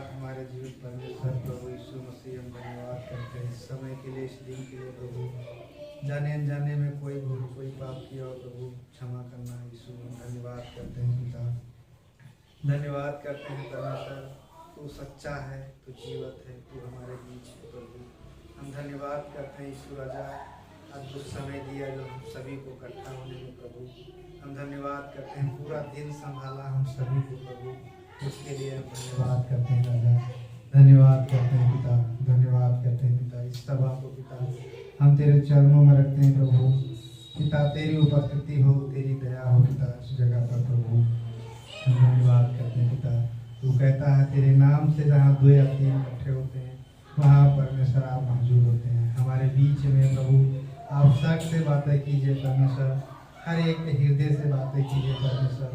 हमारे जीवित परमेश्वर प्रभु यीशु मसीह, हम धन्यवाद करते हैं इस समय के लिए, इस दिन के लिए प्रभु। जाने अनजाने में कोई भूल कोई पाप किया हो प्रभु, क्षमा करना यीशु। हम धन्यवाद करते हैं पिता, धन्यवाद करते हैं परमेश्वर। तू सच्चा है, तू जीवत है, तू हमारे बीच है प्रभु। हम धन्यवाद करते हैं यीशु राजा, अद्भुत समय दिया जो हम सभी को इकट्ठा होने में प्रभु। हम धन्यवाद करते हैं, पूरा दिन संभाला हम सभी को प्रभु, उसके लिए हम धन्यवाद करते हैं राजा। धन्यवाद करते हैं पिता, धन्यवाद करते हैं पिता। इस सभा को पिता हम तेरे चरणों में रखते हैं प्रभु। पिता तेरी उपस्थिति हो, तेरी दया हो पिता इस जगह पर प्रभु। हम धन्यवाद करते हैं पिता। तू कहता है तेरे नाम से जहाँ 2 या 3 इकट्ठे होते हैं वहाँ परमेश्वर आप मौजूद होते हैं। हमारे बीच में प्रभु आप सच से बातें कीजिए परमेश्वर, हर एक के हृदय से बातें कीजिए परमेश्वर।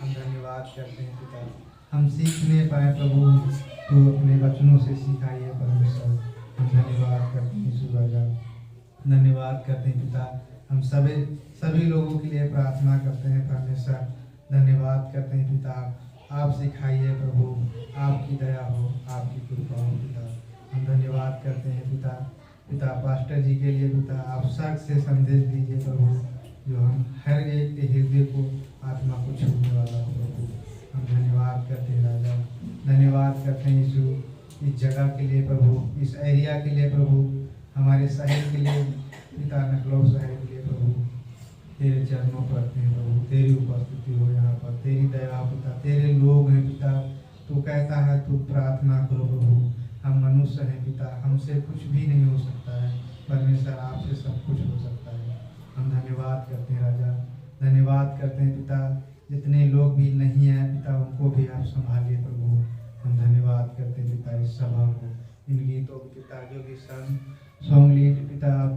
हम धन्यवाद करते हैं पिता, हम सीखने पाए प्रभु, तू अपने वचनों से सिखाइए परमेश्वर। हम धन्यवाद करते हैं यीशु राजा, धन्यवाद करते हैं पिता। हम सभी लोगों के लिए प्रार्थना करते हैं परमेश्वर। धन्यवाद करते हैं पिता, आप सिखाइए प्रभु, आपकी दया हो, आपकी कृपा हो पिता। हम धन्यवाद करते हैं पिता। पिता पास्टर जी के लिए पिता आप सच से संदेश दीजिए प्रभु, जो हम हर एक के हृदय को, आत्मा को छूने वाला हो प्रभु। हम धन्यवाद करते हैं राजा, धन्यवाद करते हैं यीशु इस जगह के लिए प्रभु, इस एरिया के लिए प्रभु, हमारे शहर के लिए पिता, नकलौ शहर के लिए प्रभु। तेरे चरणों पर रखते हैं प्रभु, तेरी उपस्थिति हो यहाँ पर, तेरी दया पिता। तेरे लोग हैं पिता, तू कहता है तू प्रार्थना करो प्रभु। हम मनुष्य हैं पिता, हमसे कुछ भी नहीं हो सकता है परमेश्वर, आपसे सब कुछ हो सकता है। हम धन्यवाद करते हैं राजा, धन्यवाद करते हैं पिता। जितने लोग भी नहीं हैं पिता, उनको भी आप संभालिए प्रभु। हम धन्यवाद करते हैं पिता इस सभा को, इन गीतों को पिता, जो भी सॉन्ग लिए पिता आप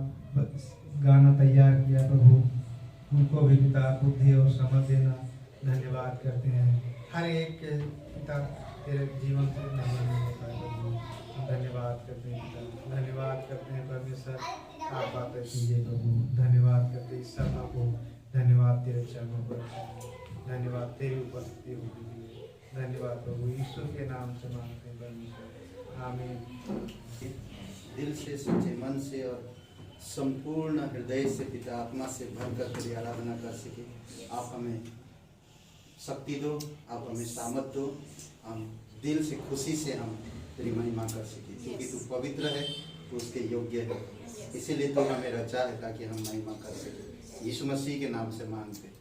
गाना तैयार किया प्रभु, उनको भी पिता बुद्धि और समझ देना। धन्यवाद करते हैं हर एक के पिता, तेरे जीवन से नहीं होता है प्रभु। हम धन्यवाद करते हैं पिता, धन्यवाद करते हैं परमेश्वर, आप बातें कीजिए प्रभु। धन्यवाद करते हैं इस सभा को, धन्यवाद तेरे चरणों पर, धन्यवाद तेरी उपस्थिति होने के लिए। धन्यवाद प्रभु, यीशु के नाम से मांगते हैं परमेश्वर, आमीन। दिल से, सच्चे मन से और संपूर्ण हृदय से पिता आत्मा से भर कर तेरी आराधना कर सके। आप हमें शक्ति दो, आप हमें सामर्थ दो, हम दिल से खुशी से हम तेरी महिमा कर सके, क्योंकि तू पवित्र है, तू उसके योग्य है, इसीलिए तू हमें रचा है ताकि हम महिमा कर सके। यीशु मसीह के नाम से मांगते,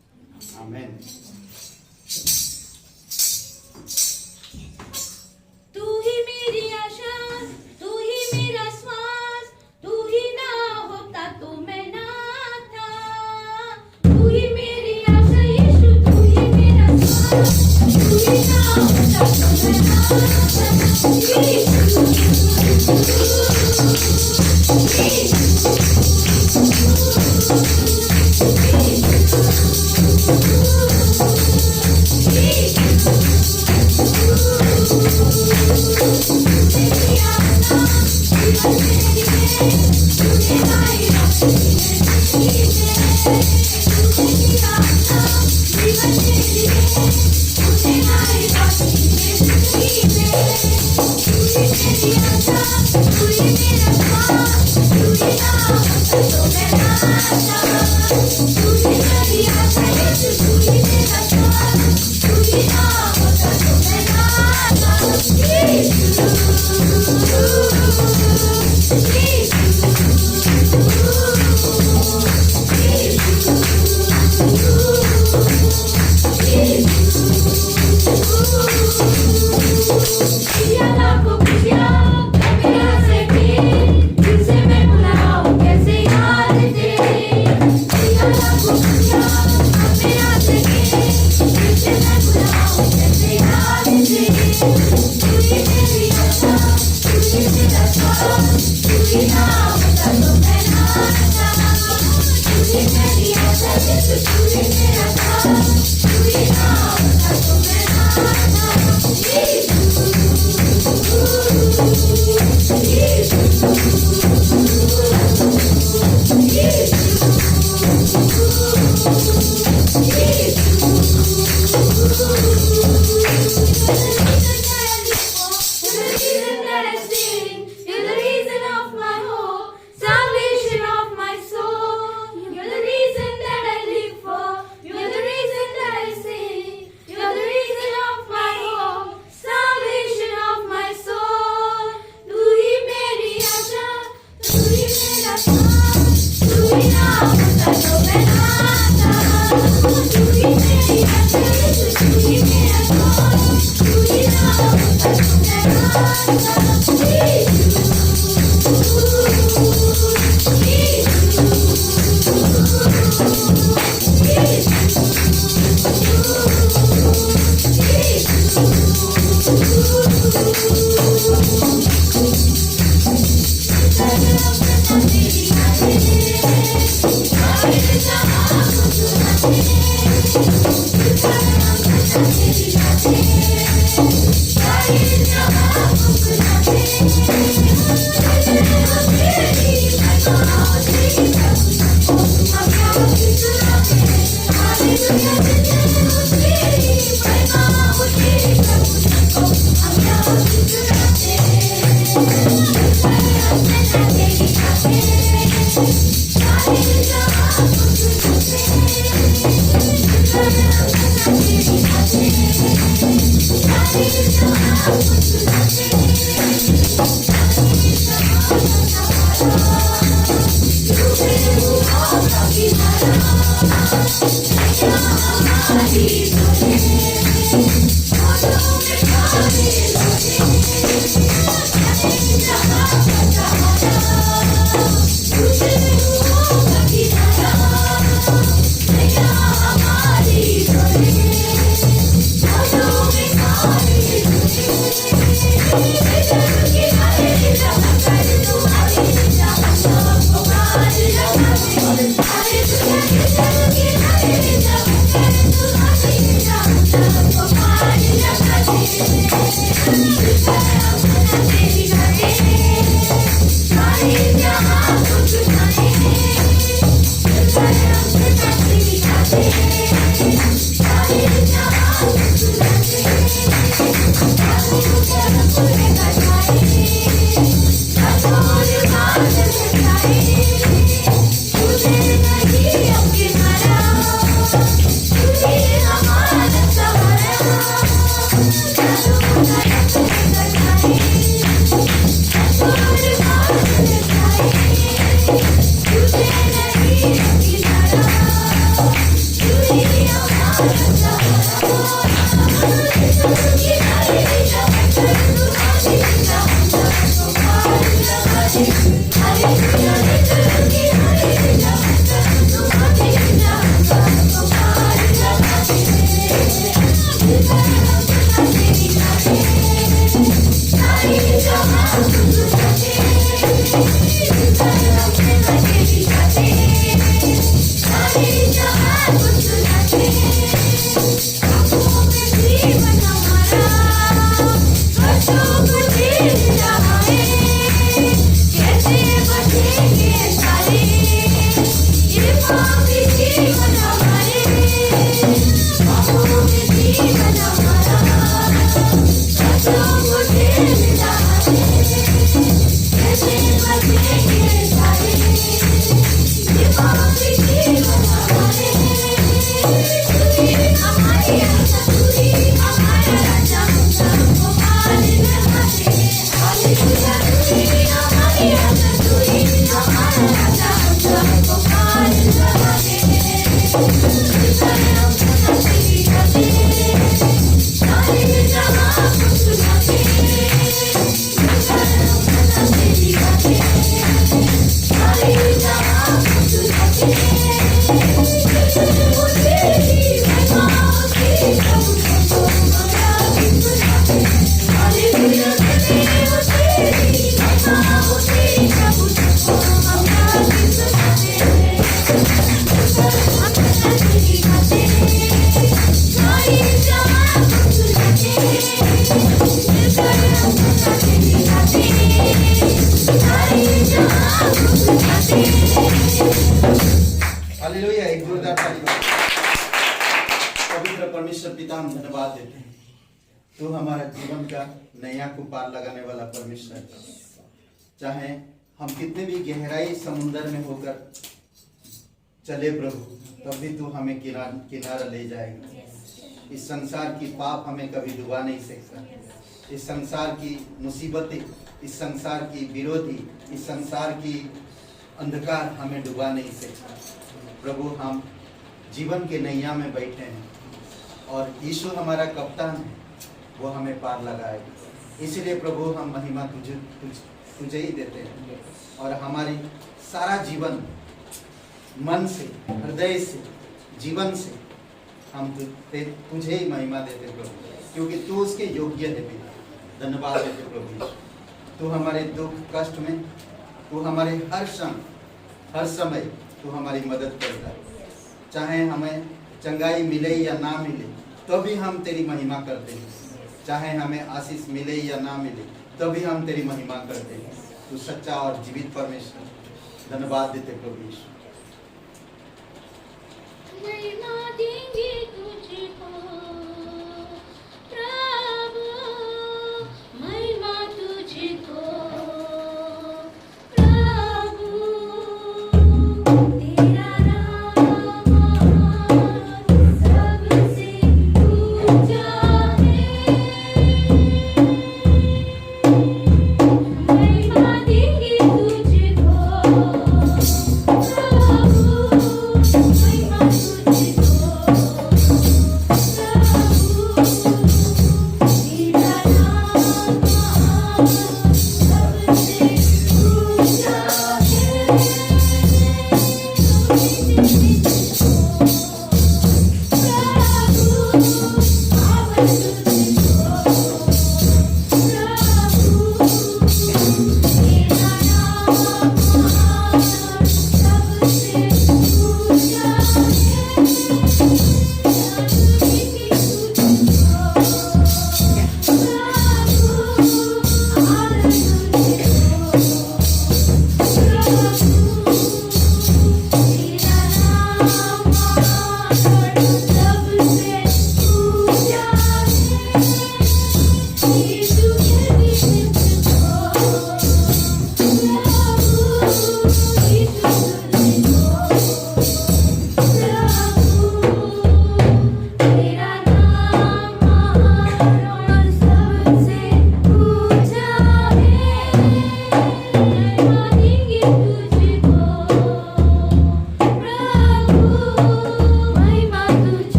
आमीन। तू ही मेरी आशा, तू ही मेरा श्वास, तू ही ना होता तो मैं ना था। तू ही मेरी आशा यीशु, तू ही मेरा श्वास, तू ही ना होता तो मैं ना था। Thank you. हालेलुया, एक जोरदार ताली। पवित्र परमेश्वर पिता, हम धन्यवाद देते हैं, तू हमारा जीवन का नैया को पार लगाने वाला परमेश्वर है। चाहे हम कितने भी गहराई समुंदर में होकर चले प्रभु, तब भी तू हमें किनारा ले जाएगा। इस संसार की पाप हमें कभी डुबा नहीं सकता। इस संसार की मुसीबतें, इस संसार की विरोधी, इस संसार की अंधकार हमें डुबा नहीं सकता। प्रभु, हम जीवन के नैया में बैठे हैं और यीशु हमारा कप्तान है, वो हमें पार लगाएगा। इसलिए प्रभु, हम महिमा तुझे ही देते हैं और हमारी सारा जीवन मन से, हृदय से, जीवन से हम तुझे ही महिमा देते प्रभु, क्योंकि तू उसके योग्य है। पिता, धन्यवाद देते प्रभु, तू हमारे दुख कष्ट में, तू हमारे हर क्षण हर समय तू हमारी मदद करता है। चाहे हमें चंगाई मिले या ना मिले, तो भी हम तेरी महिमा करते हैं, चाहे हमें आशीष मिले या ना मिले, तभी हम तेरी महिमा करते हैं। तू सच्चा और जीवित परमेश्वर, धन्यवाद देते प्रभु यीशु। महिमा देंगे तुझको प्रभु, महिमा तुझको प्रभु, तेरा नाम सबसे ऊंचा है। महिमा देंगे तुझको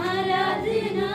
आराधना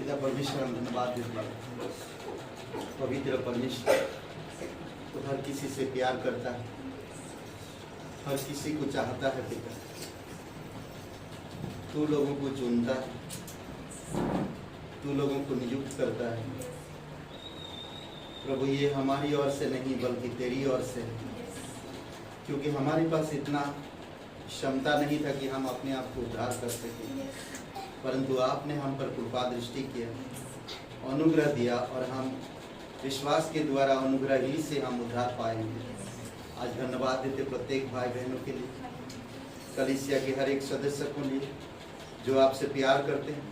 पिता परमेश्वर हम धन्यवाद देते हैं। पवित्र परमेश्वर तो हर किसी से प्यार करता है, हर किसी को चाहता है पिता। तू लोगों को चुनता है, तू लोगों को नियुक्त करता है। प्रभु ये हमारी ओर से नहीं बल्कि तेरी ओर से है, क्योंकि हमारे पास इतना क्षमता नहीं था कि हम अपने आप को उद्धार कर सकें, परंतु आपने हम पर कृपा दृष्टि किया, अनुग्रह दिया और हम विश्वास के द्वारा अनुग्रह ही से हम उद्धार पाएंगे। आज धन्यवाद देते प्रत्येक भाई बहनों के लिए, कलीसिया के हर एक सदस्य को लिए जो आपसे प्यार करते हैं।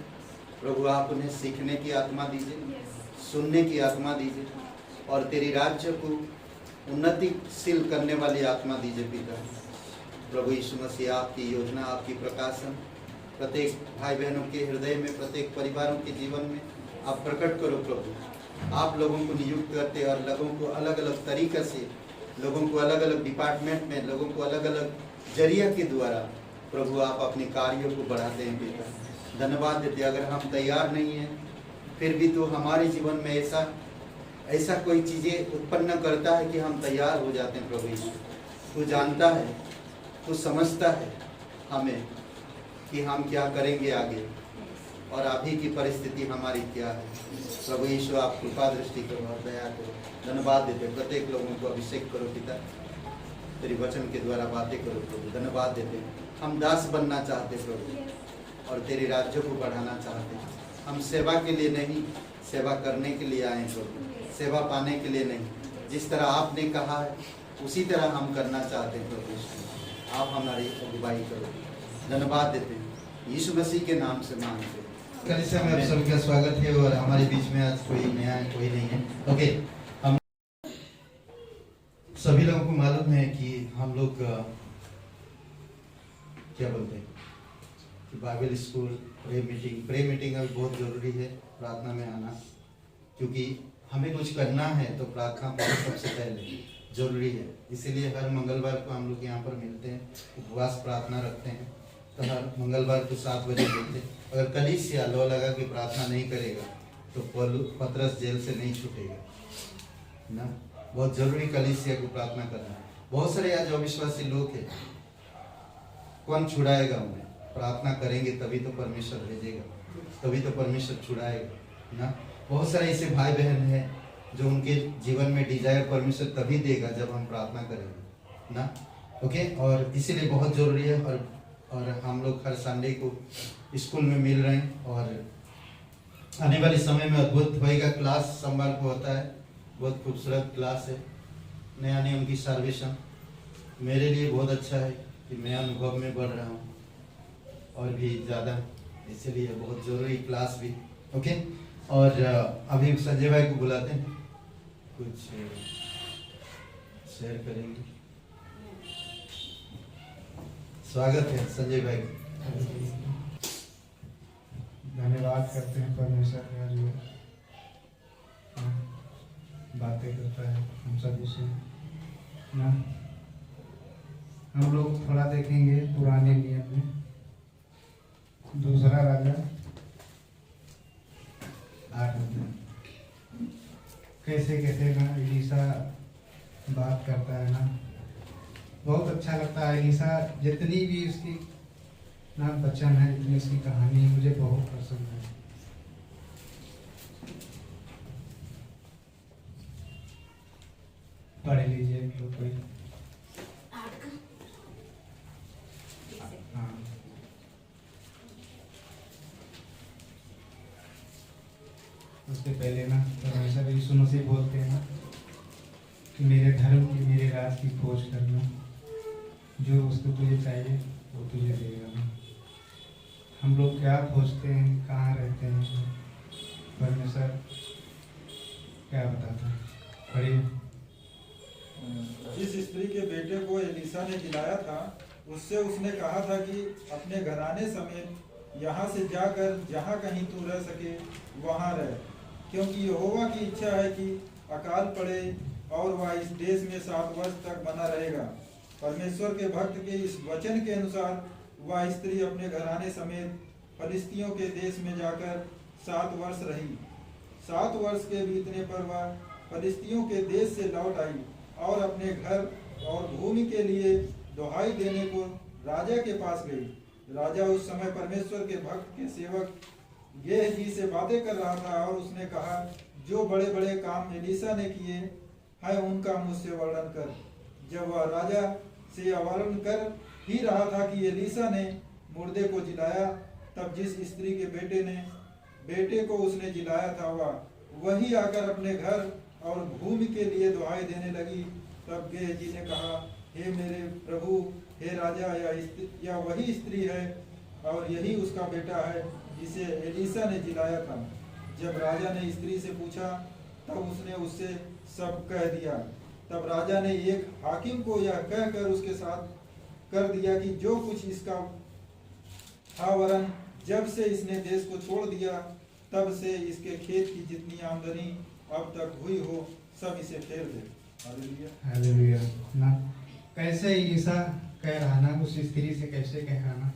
प्रभु आप उन्हें सीखने की आत्मा दीजिए, सुनने की आत्मा दीजिए और तेरी राज्य को उन्नतिशील करने वाली आत्मा दीजिए पिता। प्रभु यीशु मसीह आपकी योजना, आपकी प्रकाशन प्रत्येक भाई बहनों के हृदय में, प्रत्येक परिवारों के जीवन में आप प्रकट करो। प्रभु आप लोगों को नियुक्त करते और लोगों को अलग अलग तरीक़े से, लोगों को अलग अलग डिपार्टमेंट में, लोगों को अलग अलग जरिया के द्वारा प्रभु आप अपने कार्यों को बढ़ाते हैं पिता। धन्यवाद देते। अगर हम तैयार नहीं हैं फिर भी तो हमारे जीवन में ऐसा कोई चीज़ें उत्पन्न करता है कि हम तैयार हो जाते हैं। प्रभु यीशु तू जानता है, तू समझता है हमें कि हम क्या करेंगे आगे और अभी की परिस्थिति हमारी क्या है। प्रभु यीशु आप कृपा दृष्टि करो और दया करो। धन्यवाद देते। प्रत्येक लोगों को अभिषेक करो पिता, तेरी वचन के द्वारा बातें करो प्रभु। धन्यवाद देते। हम दास बनना चाहते प्रभु और तेरे राज्य को बढ़ाना चाहते हैं। हम सेवा के लिए नहीं, सेवा करने के लिए आए प्रभु, सेवा पाने के लिए नहीं। जिस तरह आपने कहा है उसी तरह हम करना चाहते हैं प्रभु। आप हमारी अगुवाई करो। धन्यवाद देते हैं यीशु मसीह के नाम से मांगते हैं। कलीसिया में आप सबका स्वागत है और हमारे बीच में आज कोई नया है, कोई नहीं है। ओके, हम सभी लोगों को मालूम है कि हम लोग क्या बोलते हैं कि बाइबल स्कूल प्रे मीटिंग अभी बहुत ज़रूरी है प्रार्थना में आना, क्योंकि हमें कुछ करना है तो प्रार्थना सबसे पहले जरूरी है। इसीलिए हर मंगलवार को हम लोग यहाँ पर मिलते हैं, उपवास प्रार्थना रखते हैं। तो हर मंगलवार को 7 बजे मिलते हैं। अगर कलीसिया लो लगा के प्रार्थना नहीं करेगा तो पतरस जेल से नहीं छूटेगा ना। बहुत जरूरी कलीसिया को प्रार्थना करना है। बहुत सारे आज अविश्वासी लोग हैं, कौन छुड़ाएगा उन्हें? प्रार्थना करेंगे तभी तो परमेश्वर भेजेगा, तभी तो परमेश्वर छुड़ाएगा ना। बहुत सारे ऐसे भाई बहन हैं जो उनके जीवन में डिजायर परमेश्वर तभी देगा जब हम प्रार्थना करेंगे ना। ओके, और इसीलिए बहुत ज़रूरी है। और हम लोग हर संडे को स्कूल में मिल रहे हैं और आने वाले समय में अद्भुत होएगा। क्लास सोमवार को होता है, बहुत खूबसूरत क्लास है। नया नियम की साल्वेशन मेरे लिए बहुत अच्छा है कि मैं अनुभव में बढ़ रहा हूँ और भी ज़्यादा, इसलिए बहुत ज़रूरी क्लास भी। ओके, और अभी संजय भाई को बुलाते हैं, कुछ शेयर करेंगे। स्वागत है संजय भाई। धन्यवाद करते हैं परमेश्वर का जो बातें करता है हम सभी से ना। हम लोग थोड़ा देखेंगे पुराने नियम में, दूसरा राजा 8 अध्याय। कैसे कैसे ना एलिसा बात करता है ना, बहुत अच्छा लगता है। एलिसा जितनी भी उसकी ना वचन है, जितनी उसकी कहानी है, मुझे बहुत पसंद है। पढ़ लीजिए तो कोई। हाँ, उसके पहले ना परमेश्वर यीशु मसीह बोलते हैं ना कि मेरे धर्म की, मेरे राज की खोज करना, जो वस्तु तुझे चाहिए वो तुझे देगा। हम लोग क्या खोजते हैं, कहाँ रहते हैं, परमेश्वर क्या बताता है? पढ़िए। जिस स्त्री के बेटे को एलीसा ने जिलाया था, उससे उसने कहा था कि अपने घराने समेत यहाँ से जाकर जहाँ कहीं तू रह सके वहाँ रह, क्योंकि यहोवा की इच्छा है कि अकाल पड़े और वह इस देश में 7 वर्ष तक बना रहेगा। परमेश्वर के भक्त के इस वचन के अनुसार वह स्त्री अपने घराने समेत फलिस्तियों के देश में जाकर 7 वर्ष रही। 7 वर्ष के बीतने पर वह फलिस्तियों के देश से लौट आई और अपने घर और भूमि के लिए दुहाई देने को राजा के पास गई। राजा उस समय परमेश्वर के भक्त के सेवक गेहजी से बातें कर रहा था और उसने कहा, जो बड़े बड़े काम एलीसा ने किए हैं उनका मुझसे वर्णन कर। जब वह राजा से वर्णन कर ही रहा था कि एलीसा ने मुर्दे को जिलाया, तब जिस स्त्री के बेटे को उसने जिलाया था वही आकर अपने घर और भूमि के लिए दुहाई देने लगी। तब गेहजी ने कहा, हे मेरे प्रभु, हे राजा, यह वही स्त्री है और यही उसका बेटा है जिसे एलीसा ने जिलाया था। जब राजा ने स्त्री से पूछा तब उसने उससे सब कह दिया। तब राजा ने एक हाकिम को यह कहकर उसके साथ कर दिया कि जो कुछ इसका था, वरन जब से इसने देश को छोड़ दिया तब से इसके खेत की जितनी आमदनी अब तक हुई हो सब इसे फेर दे। Hallelujah, hallelujah. ना कैसे एलीसा कह रहा ना, उस स्त्री से कैसे कह रहा ना,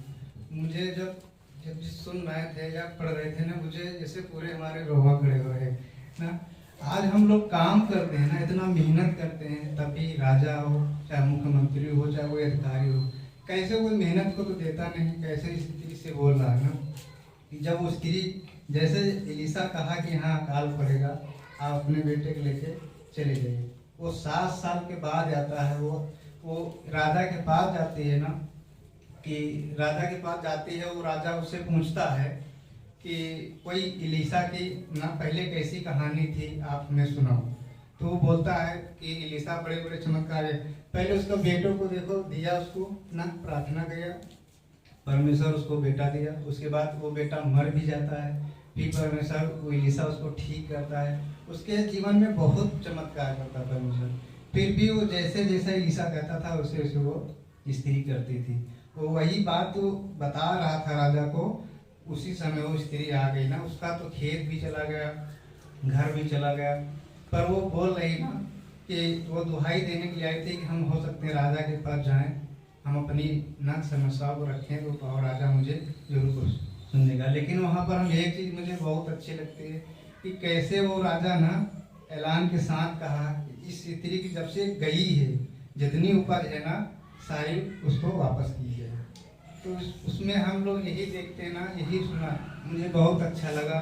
मुझे जब सुन रहे थे या पढ़ रहे थे ना, मुझे जैसे पूरे हमारे रोमा खड़े हो रहे ना। आज हम लोग काम करते हैं ना, इतना मेहनत करते हैं, तभी राजा हो चाहे मुख्यमंत्री हो चाहे कोई अधिकारी हो, कैसे कोई मेहनत को तो देता नहीं। कैसे स्त्री से बोल रहा है ना कि जब वो स्त्री, जैसे एलीसा कहा कि हाँ अकाल पड़ेगा, आप अपने बेटे को लेके चले जाइए। वो 7 साल के बाद जाता है, वो राजा के पास जाती है ना, कि राजा के पास जाती है। वो राजा उससे पूछता है कि कोई एलीसा की ना पहले कैसी कहानी थी, आप हमें सुनाओ। तो वो बोलता है कि एलीसा बड़े बड़े चमत्कार है। पहले उसका बेटों को देखो दिया, उसको ना प्रार्थना किया, परमेश्वर उसको बेटा दिया। उसके बाद वो बेटा मर भी जाता है, फिर परमेश्वर वो एलीसा उसको ठीक करता है। उसके जीवन में बहुत चमत्कार करता परमेश्वर। फिर भी वो जैसे जैसे एलीसा कहता था वैसे वैसे वो स्त्री करती थी। वो वही बात वो बता रहा था राजा को, उसी समय वो स्त्री आ गई ना। उसका तो खेत भी चला गया, घर भी चला गया, पर वो बोल रही ना कि वो दुहाई देने के लिए आई थी कि हम हो सकते हैं राजा के पास जाएं, हम अपनी ना समस्याओं को रखें तो और राजा मुझे जरूर सुनेगा। लेकिन वहाँ पर हम एक चीज़ मुझे बहुत अच्छी लगती है कि कैसे वो राजा ना ऐलान के साथ कहा इस स्त्री की जब से गई है, जितनी उपज है ना सारी उसको वापस की है। तो उसमें हम लोग यही देखते हैं ना, यही सुना, मुझे बहुत अच्छा लगा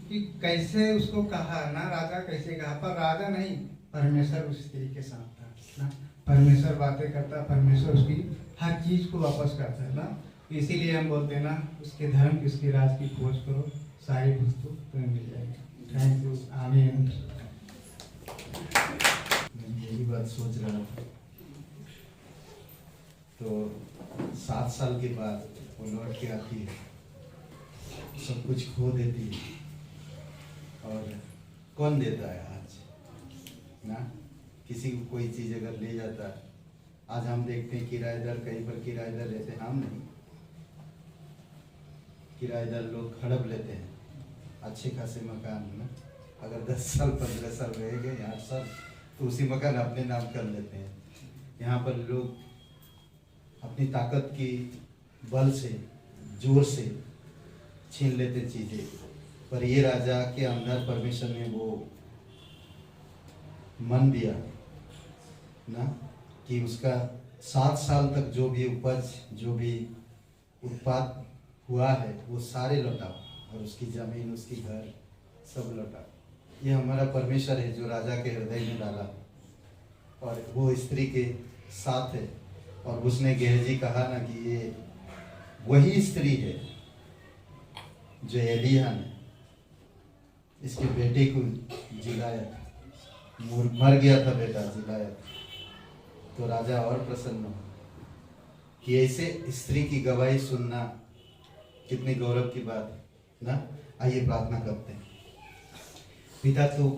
कि कैसे उसको कहा ना, राजा कैसे कहा, पर राजा नहीं, परमेश्वर उस स्त्री के साथ था ना। परमेश्वर बातें करता, परमेश्वर उसकी हर चीज़ को वापस करता है ना। इसीलिए हम बोलते हैं ना, उसके धर्म की, उसके राज की खोज करो, सारी वस्तु तुम्हें मिल जाएगी। थैंक यू, आमीन। यही बात सोच रहा था। तो 7 साल के बाद वो लौट के आती है, सब कुछ खो देती है। और कौन देता है आज ना, किसी को कोई चीज़ अगर ले जाता है, आज हम देखते हैं किराएदार, कहीं पर किराएदार रहते हैं, हम नहीं, किराएदार लोग हड़प लेते हैं अच्छे खासे मकान में। अगर 10 साल 15 साल रह गए, 8 साल, तो उसी मकान अपने नाम कर लेते हैं। यहाँ पर लोग अपनी ताकत की बल से, जोर से छीन लेते चीज़ें। पर ये राजा के अंदर परमेश्वर ने वो मन दिया ना, कि उसका 7 साल तक जो भी उपज, जो भी उत्पाद हुआ है वो सारे लौटाओ, और उसकी जमीन, उसकी घर सब लौटाओ। ये हमारा परमेश्वर है जो राजा के हृदय में डाला, और वो स्त्री के साथ है। और उसने गेहजी कहा ना कि ये वही स्त्री है जो एलिय्याह ने इसके बेटे को जिलाया था, मर गया था बेटा, जिलाया था। तो राजा और प्रसन्न हो कि ऐसे स्त्री की गवाही सुनना कितनी गौरव की बात है ना। आइए प्रार्थना करते हैं। पिता, तू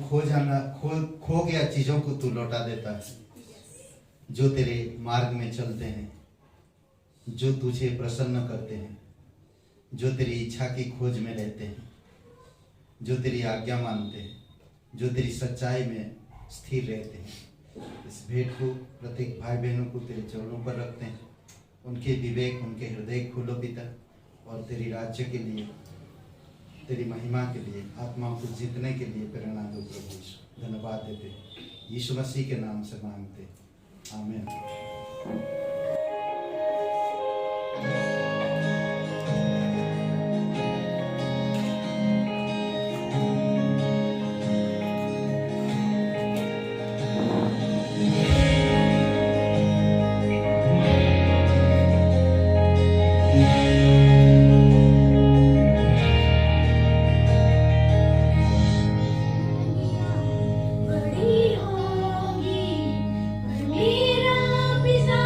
खो गया चीजों को तू लौटा देता है, जो तेरे मार्ग में चलते हैं, जो तुझे प्रसन्न करते हैं, जो तेरी इच्छा की खोज में रहते हैं, जो तेरी आज्ञा मानते हैं, जो तेरी सच्चाई में स्थिर रहते हैं। इस भेंट को प्रत्येक भाई बहनों को तेरे चरणों पर रखते हैं। उनके विवेक, उनके हृदय खोलो पिता, और तेरी राज्य के लिए, तेरी महिमा के लिए, आत्माओं को जीतने के लिए प्रेरणा दो प्रभु यीशु। धन्यवाद देते यीशु मसीह के नाम से मांगते, आमीन। बड़ी होगी पर मेरा पिता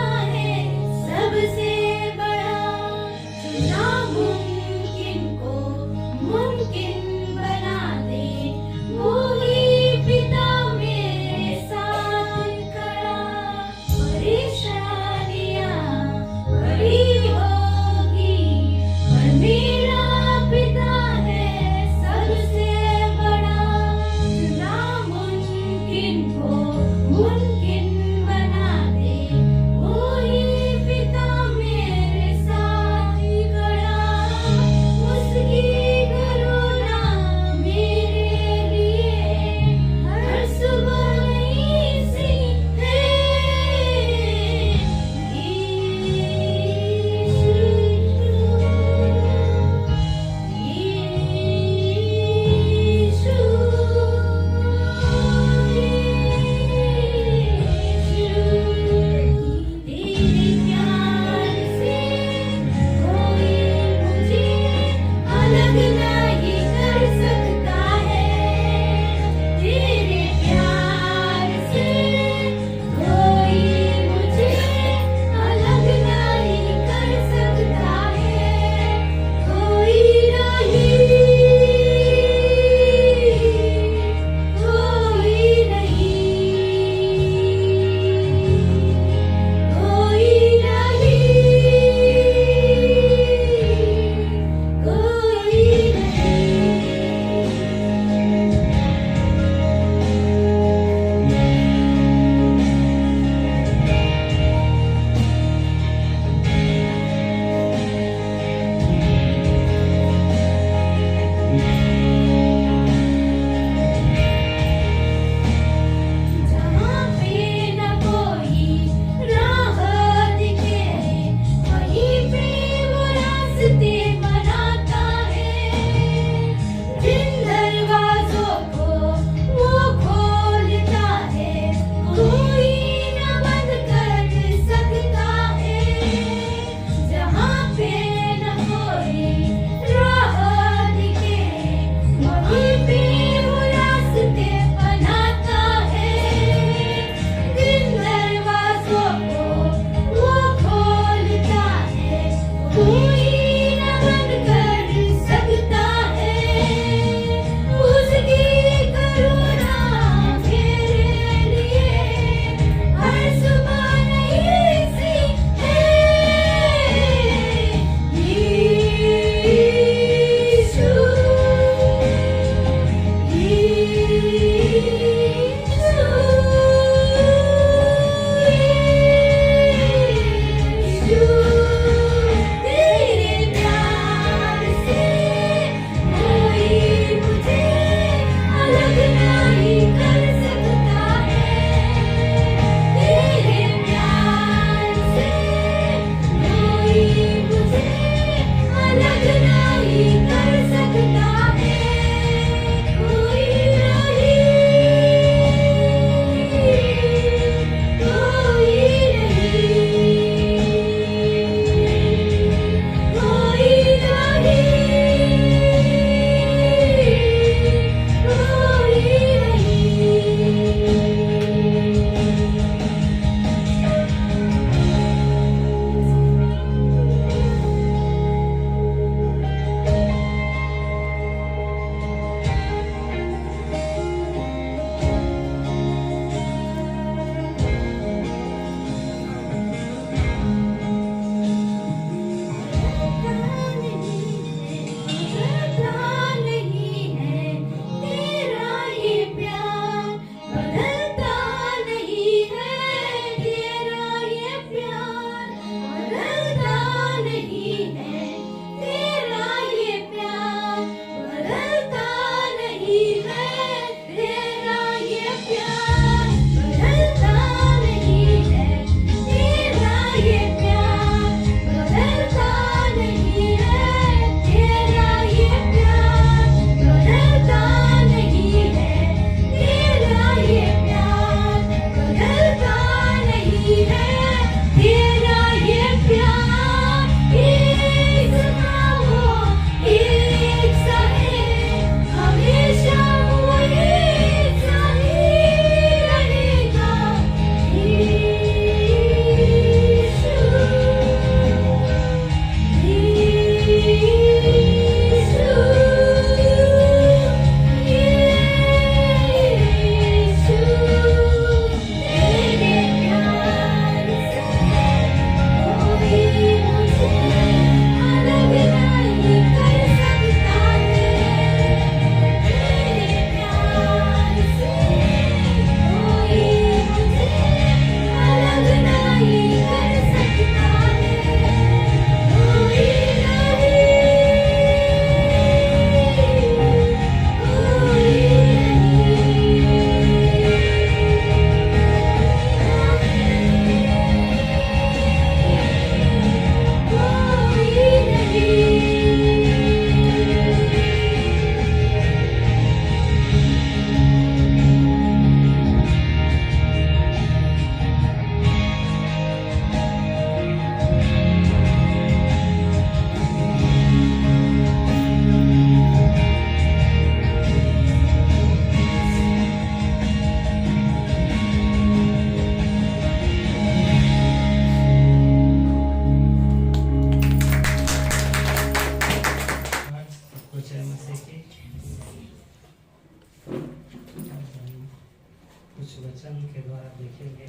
कुछ वचन के द्वारा देखेंगे।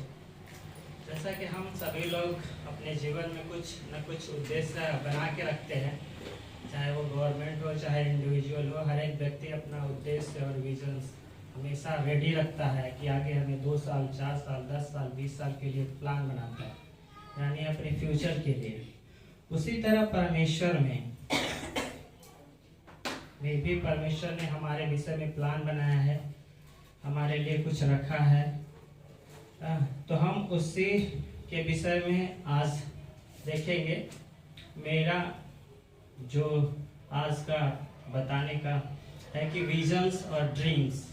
जैसा कि हम सभी लोग अपने जीवन में कुछ न कुछ उद्देश्य बना के रखते हैं, चाहे वो गवर्नमेंट हो चाहे इंडिविजुअल हो, हर एक व्यक्ति अपना उद्देश्य और विजन्स हमेशा रेडी रखता है कि आगे हमें 2 साल 4 साल 10 साल 20 साल के लिए प्लान बनाता है, यानी अपने फ्यूचर के लिए। उसी तरह परमेश्वर में भी परमेश्वर ने हमारे विषय में प्लान बनाया है, हमारे लिए कुछ रखा है। तो हम उसी के विषय में आज देखेंगे। मेरा जो आज का बताने का है कि विजन्स और ड्रीम्स,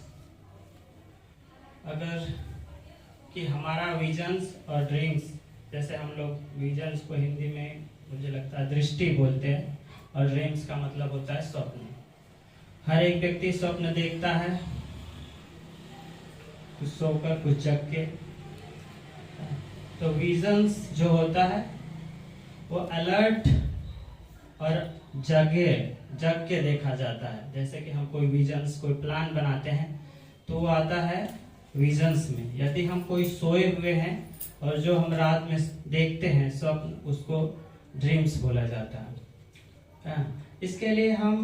अगर कि हमारा विजन्स और ड्रीम्स, जैसे हम लोग विजन्स को हिंदी में मुझे लगता है दृष्टि बोलते हैं, और ड्रीम्स का मतलब होता है स्वप्न। हर एक व्यक्ति स्वप्न देखता है, कुछ सोकर कुछ जग के। तो विजन्स जो होता है वो अलर्ट और जग के देखा जाता है। जैसे कि हम कोई विजन्स कोई प्लान बनाते हैं तो वो आता है विजन्स में। यदि हम कोई सोए हुए हैं और जो हम रात में देखते हैं स्वप्न, उसको ड्रीम्स बोला जाता है। इसके लिए हम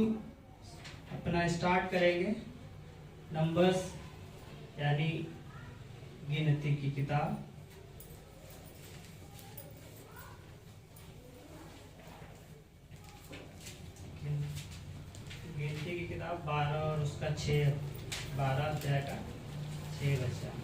अपना स्टार्ट करेंगे नंबर्स यानी गिनती की किताब। गिनती की किताब 12 और उसका 6, 12 अध्याय का 6 वचन।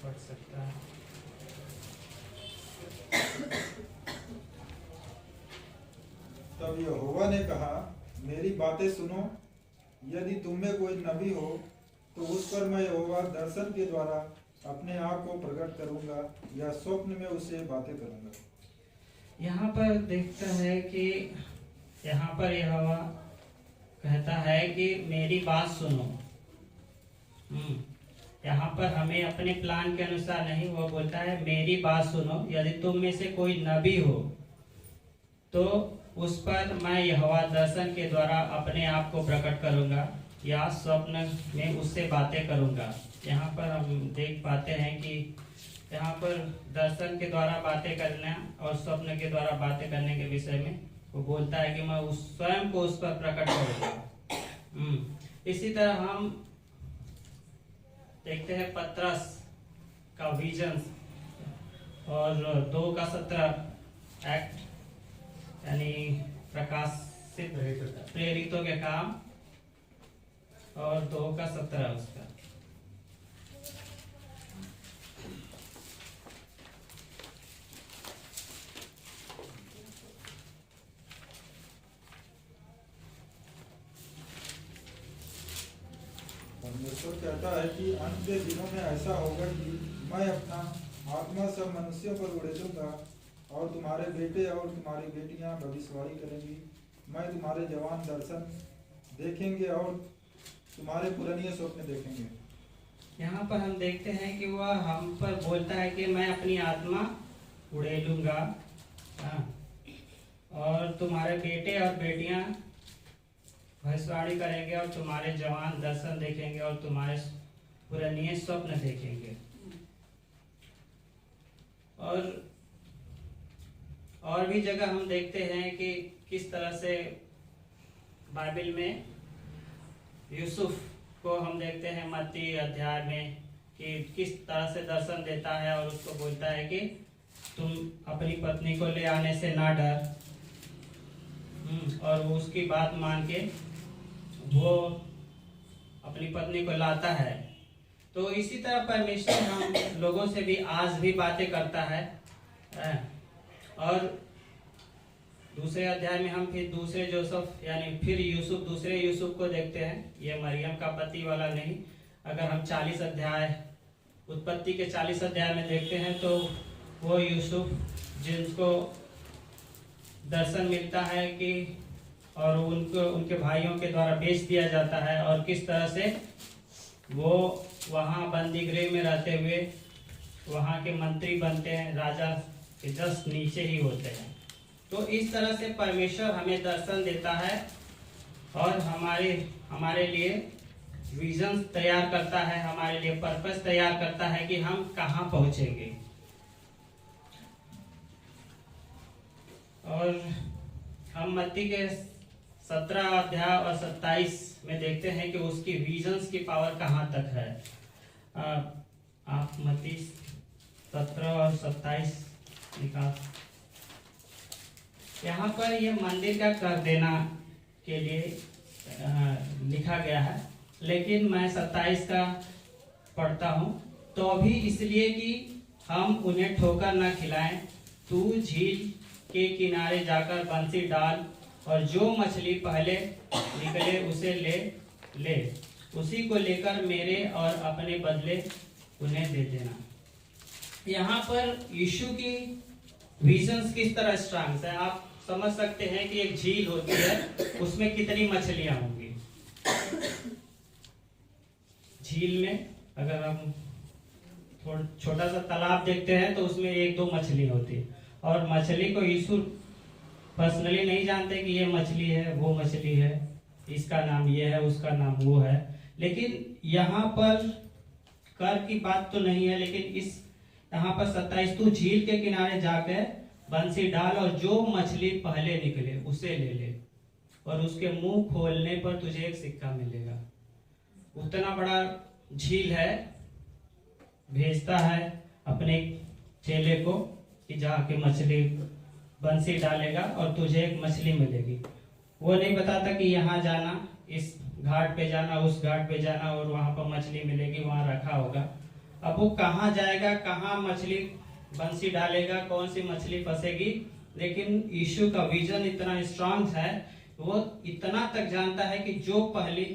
पढ़ सकता है। तब यहोवा ने कहा, मेरी बातें सुनो, यदि तुम में कोई नबी हो तो उस पर मैं यहोवा दर्शन के द्वारा अपने आप को प्रकट करूंगा या स्वप्न में उससे बातें करूंगा। यहाँ पर देखता है कि यहाँ पर यहोवा कहता है कि मेरी बात सुनो। यहाँ पर हमें अपने प्लान के अनुसार नहीं, वो बोलता है मेरी बात सुनो, यदि तुम में से कोई नबी हो तो उस पर मैं यहोवा दर्शन के द्वारा अपने आप को प्रकट करूंगा या स्वप्न में उससे बातें करूंगा। यहाँ पर हम देख पाते हैं कि यहाँ पर दर्शन के द्वारा बातें करना और स्वप्न के द्वारा बातें करने के विषय में वो बोलता है कि मैं उस स्वयं को उस पर प्रकट करूंगा। इसी तरह हम देखते हैं पत्रस का विजन और 2:17 एक्ट यानी प्रकाशित प्रेरितों के काम और 2:17 उसका। परमेश्वर कहता है कि अंत के दिनों में ऐसा होगा कि मैं अपना आत्मा सब मनुष्यों पर उड़ेलूंगा और तुम्हारे बेटे और तुम्हारी बेटियां भविष्यवाणी करेंगी। मैं तुम्हारे जवान दर्शन देखेंगे और तुम्हारे पुराने स्वप्न देखेंगे। यहाँ पर हम देखते हैं कि वह हम पर बोलता है कि मैं अपनी आत्मा उड़ेलूंगा और तुम्हारे बेटे और बेटियां भविष्यवाणी करेंगे और तुम्हारे जवान दर्शन देखेंगे और तुम्हारे पुराने स्वप्न देखेंगे। और भी जगह हम देखते हैं कि किस तरह से बाइबल में यूसुफ को हम देखते हैं मत्ती अध्याय में कि किस तरह से दर्शन देता है और उसको बोलता है कि तुम अपनी पत्नी को ले आने से ना डर, और वो उसकी बात मान के वो अपनी पत्नी को लाता है। तो इसी तरह परमेश्वर हम लोगों से भी आज भी बातें करता है। और दूसरे अध्याय में हम फिर दूसरे जोसेफ यानी फिर यूसुफ दूसरे यूसुफ को देखते हैं। ये मरियम का पति वाला नहीं। अगर हम 40 अध्याय उत्पत्ति के 40 अध्याय में देखते हैं तो वो यूसुफ जिनको दर्शन मिलता है कि और उनको उनके भाइयों के द्वारा बेच दिया जाता है और किस तरह से वो वहाँ बंदी गृह में रहते हुए वहाँ के मंत्री बनते हैं, राजा के जस्ट नीचे ही होते हैं। तो इस तरह से परमेश्वर हमें दर्शन देता है और हमारे लिए विजन तैयार करता है, हमारे लिए पर्पस तैयार करता है कि हम कहाँ पहुँचेंगे। और हम मत्ती के 17 अध्याय और 27 में देखते हैं कि उसकी विजन्स की पावर कहाँ तक है। आप मत्ती 17 और 27 निकाल। यहाँ पर ये मंदिर का कर देना के लिए लिखा गया है, लेकिन मैं 27 का पढ़ता हूँ। तो अभी इसलिए कि हम उन्हें ठोकर न खिलाएं, तू झील के किनारे जाकर बंसी डाल और जो मछली पहले निकले उसे ले उसी को लेकर मेरे और अपने बदले उन्हें दे देना। यहाँ पर यीशु की विजन्स किस तरह स्ट्रांग है, आप समझ सकते हैं कि एक झील होती है, उसमें कितनी मछलियां होंगी। झील में अगर हम छोटा सा तालाब देखते हैं तो उसमें 1-2 मछली होती है, और मछली को यीशु पर्सनली नहीं जानते कि ये मछली है, वो मछली है, इसका नाम ये है, उसका नाम वो है। लेकिन यहाँ पर कर की बात तो नहीं है, लेकिन इस यहाँ पर 27, तू झील के किनारे जाकर बंसी डाल और जो मछली पहले निकले उसे ले और उसके मुंह खोलने पर तुझे एक सिक्का मिलेगा। उतना बड़ा झील है, भेजता है अपने चेले को कि जाके मछली बंसी डालेगा और तुझे एक मछली मिलेगी। वो नहीं बताता कि यहाँ जाना, इस घाट पे जाना, उस घाट पे जाना और वहां पर मछली मिलेगी, वहां रखा होगा। अब वो कहाँ जाएगा, कहाँ मछली बंसी डालेगा, कौन सी मछली फंसेगी, लेकिन यीशु का विजन इतना स्ट्रांग है, वो इतना तक जानता है कि जो पहली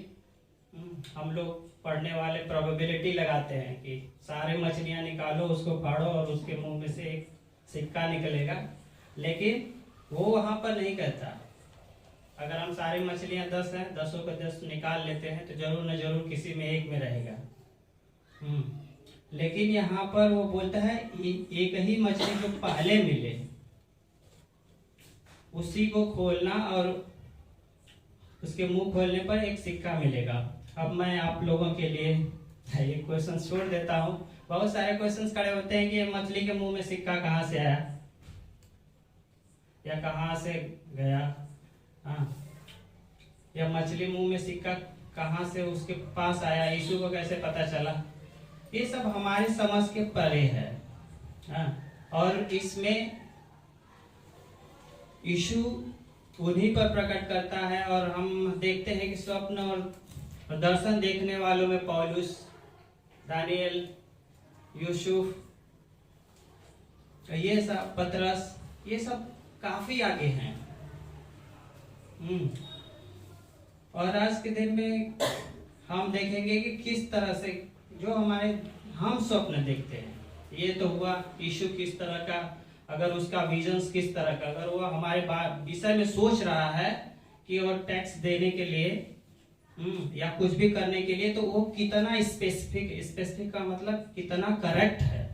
हम लोग पढ़ने वाले प्रोबेबिलिटी लगाते हैं कि सारे मछलियां निकालो, उसको फाड़ो और उसके मुंह में से एक सिक्का निकलेगा, लेकिन वो वहां पर नहीं कहता। अगर हम सारी मछलियां 10 हैं, 10 को 10 निकाल लेते हैं तो जरूर न जरूर किसी में एक में रहेगा। लेकिन यहाँ पर वो बोलता है एक ही मछली जो पहले मिले उसी को खोलना और उसके मुंह खोलने पर एक सिक्का मिलेगा। अब मैं आप लोगों के लिए एक क्वेश्चन छोड़ देता हूँ। बहुत सारे क्वेश्चंस खड़े होते हैं कि मछली के मुंह में सिक्का कहाँ से आया या कहाँ से गया, या मछली मुंह में सिक्का कहाँ से उसके पास आया, यीशु को कैसे पता चला, ये सब हमारे समझ के परे है। और इसमें यीशु उन्हीं पर प्रकट करता है, और हम देखते हैं कि स्वप्न और दर्शन देखने वालों में पौलुस, दानियल, यूसुफ, ये सब पतरस, ये सब काफी आगे हैं। और आज के दिन में हम देखेंगे कि किस तरह से जो हम स्वप्न देखते हैं, ये तो हुआ यीशु किस तरह का, अगर उसका विजन्स किस तरह का, अगर वो हमारे विषय में सोच रहा है कि और टैक्स देने के लिए या कुछ भी करने के लिए, तो वो कितना स्पेसिफिक का मतलब कितना करेक्ट है।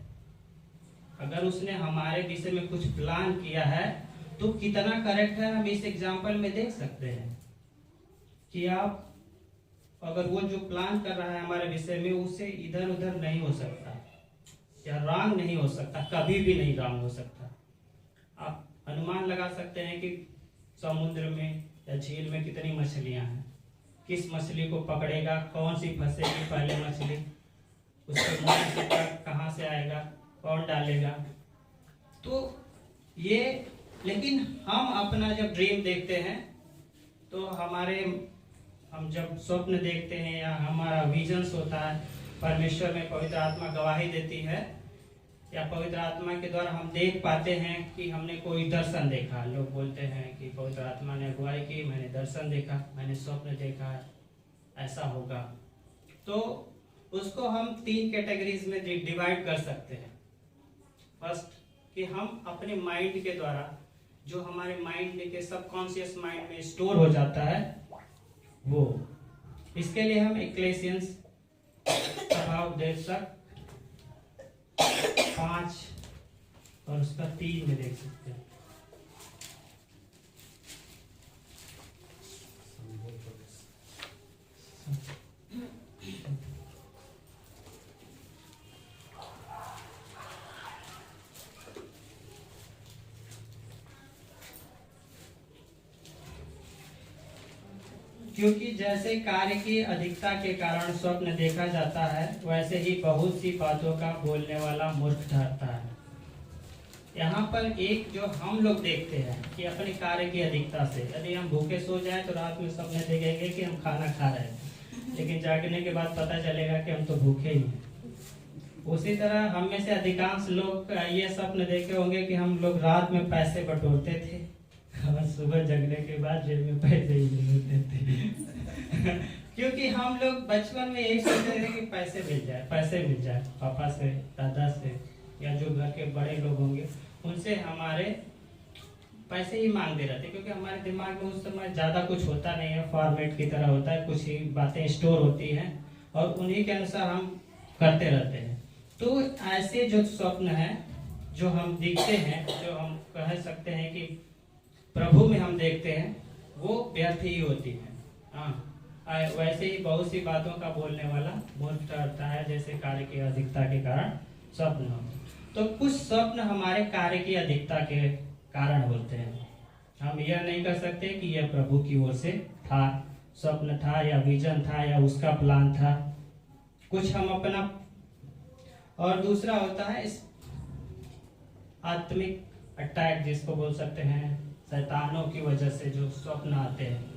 अगर उसने हमारे विषय में कुछ प्लान किया है तो कितना करेक्ट है, हम इस एग्जांपल में देख सकते हैं कि आप अगर वो जो प्लान कर रहा है हमारे विषय में, उससे इधर उधर नहीं हो सकता या रॉन्ग नहीं हो सकता, कभी भी नहीं रॉन्ग हो सकता। आप अनुमान लगा सकते हैं कि समुद्र में या झील में कितनी मछलियां हैं, किस मछली को पकड़ेगा, कौन सी फंसेगी पहले मछली, उसके मुंह में सिक्का कहाँ से आएगा, कौन डालेगा। तो ये, लेकिन हम अपना जब ड्रीम देखते हैं तो हम जब स्वप्न देखते हैं या हमारा विजन्स होता है, परमेश्वर में पवित्र आत्मा गवाही देती है या पवित्र आत्मा के द्वारा हम देख पाते हैं कि हमने कोई दर्शन देखा। लोग बोलते हैं कि पवित्र आत्मा ने अगुवाई की, मैंने दर्शन देखा, मैंने स्वप्न देखा, ऐसा होगा। तो उसको हम 3 कैटेगरीज में डिवाइड कर सकते हैं। फर्स्ट, कि हम अपने माइंड के द्वारा, जो हमारे माइंड के सबकॉन्शियस माइंड में स्टोर हो जाता है, वो, इसके लिए हम इक्लेसियंस प्रभाव देशक 5 और उसका 3 में देख सकते हैं। क्योंकि जैसे कार्य की अधिकता के कारण स्वप्न देखा जाता है, वैसे ही बहुत सी बातों का बोलने वाला मूर्ख ठहरता है। यहाँ पर एक जो हम लोग देखते हैं कि अपने कार्य की अधिकता से, यदि हम भूखे सो जाएं तो रात में सपने देखेंगे कि हम खाना खा रहे हैं, लेकिन जागने के बाद पता चलेगा कि हम तो भूखे ही हैं। उसी तरह हम में से अधिकांश लोग ये स्वप्न देखे होंगे कि हम लोग रात में पैसे बटोरते थे और सुबह जगने के बाद जेब में पैसे ही नहीं होते थे। क्योंकि हम लोग बचपन में यही सोचते थे कि पैसे मिल जाए पापा से, दादा से, या जो घर के बड़े लोग होंगे उनसे हमारे पैसे ही मांगते रहते, क्योंकि हमारे दिमाग में उस समय ज़्यादा कुछ होता नहीं है, फॉर्मेट की तरह होता है, कुछ ही बातें स्टोर होती हैं और उन्हीं के अनुसार हम करते रहते हैं। तो ऐसे जो स्वप्न हैं जो हम देखते हैं, जो हम कह सकते हैं कि प्रभु में हम देखते हैं, वो व्यर्थ ही होती है। हाँ, वैसे ही बहुत सी बातों का बोलने वाला मूर्ख ठहरता है, जैसे कार्य की अधिकता के कारण स्वप्न होते। तो कुछ स्वप्न हमारे कार्य की अधिकता के कारण होते हैं। हम यह नहीं कर सकते कि यह प्रभु की ओर से था, स्वप्न था या विजन था या उसका प्लान था। कुछ हम अपना, और दूसरा होता है इस आत्मिक अटैक, जिसको बोल सकते हैं शैतानों की वजह से जो स्वप्न आते हैं।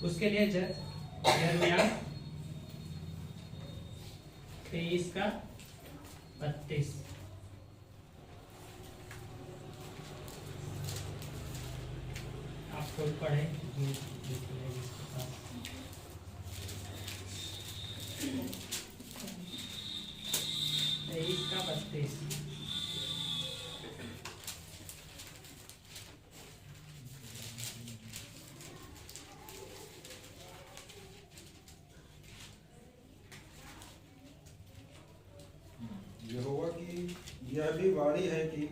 उसके लिए यिर्मयाह 23:32 आप खुद पढ़े। 23:32 यहोवा की यह भी वाणी है कि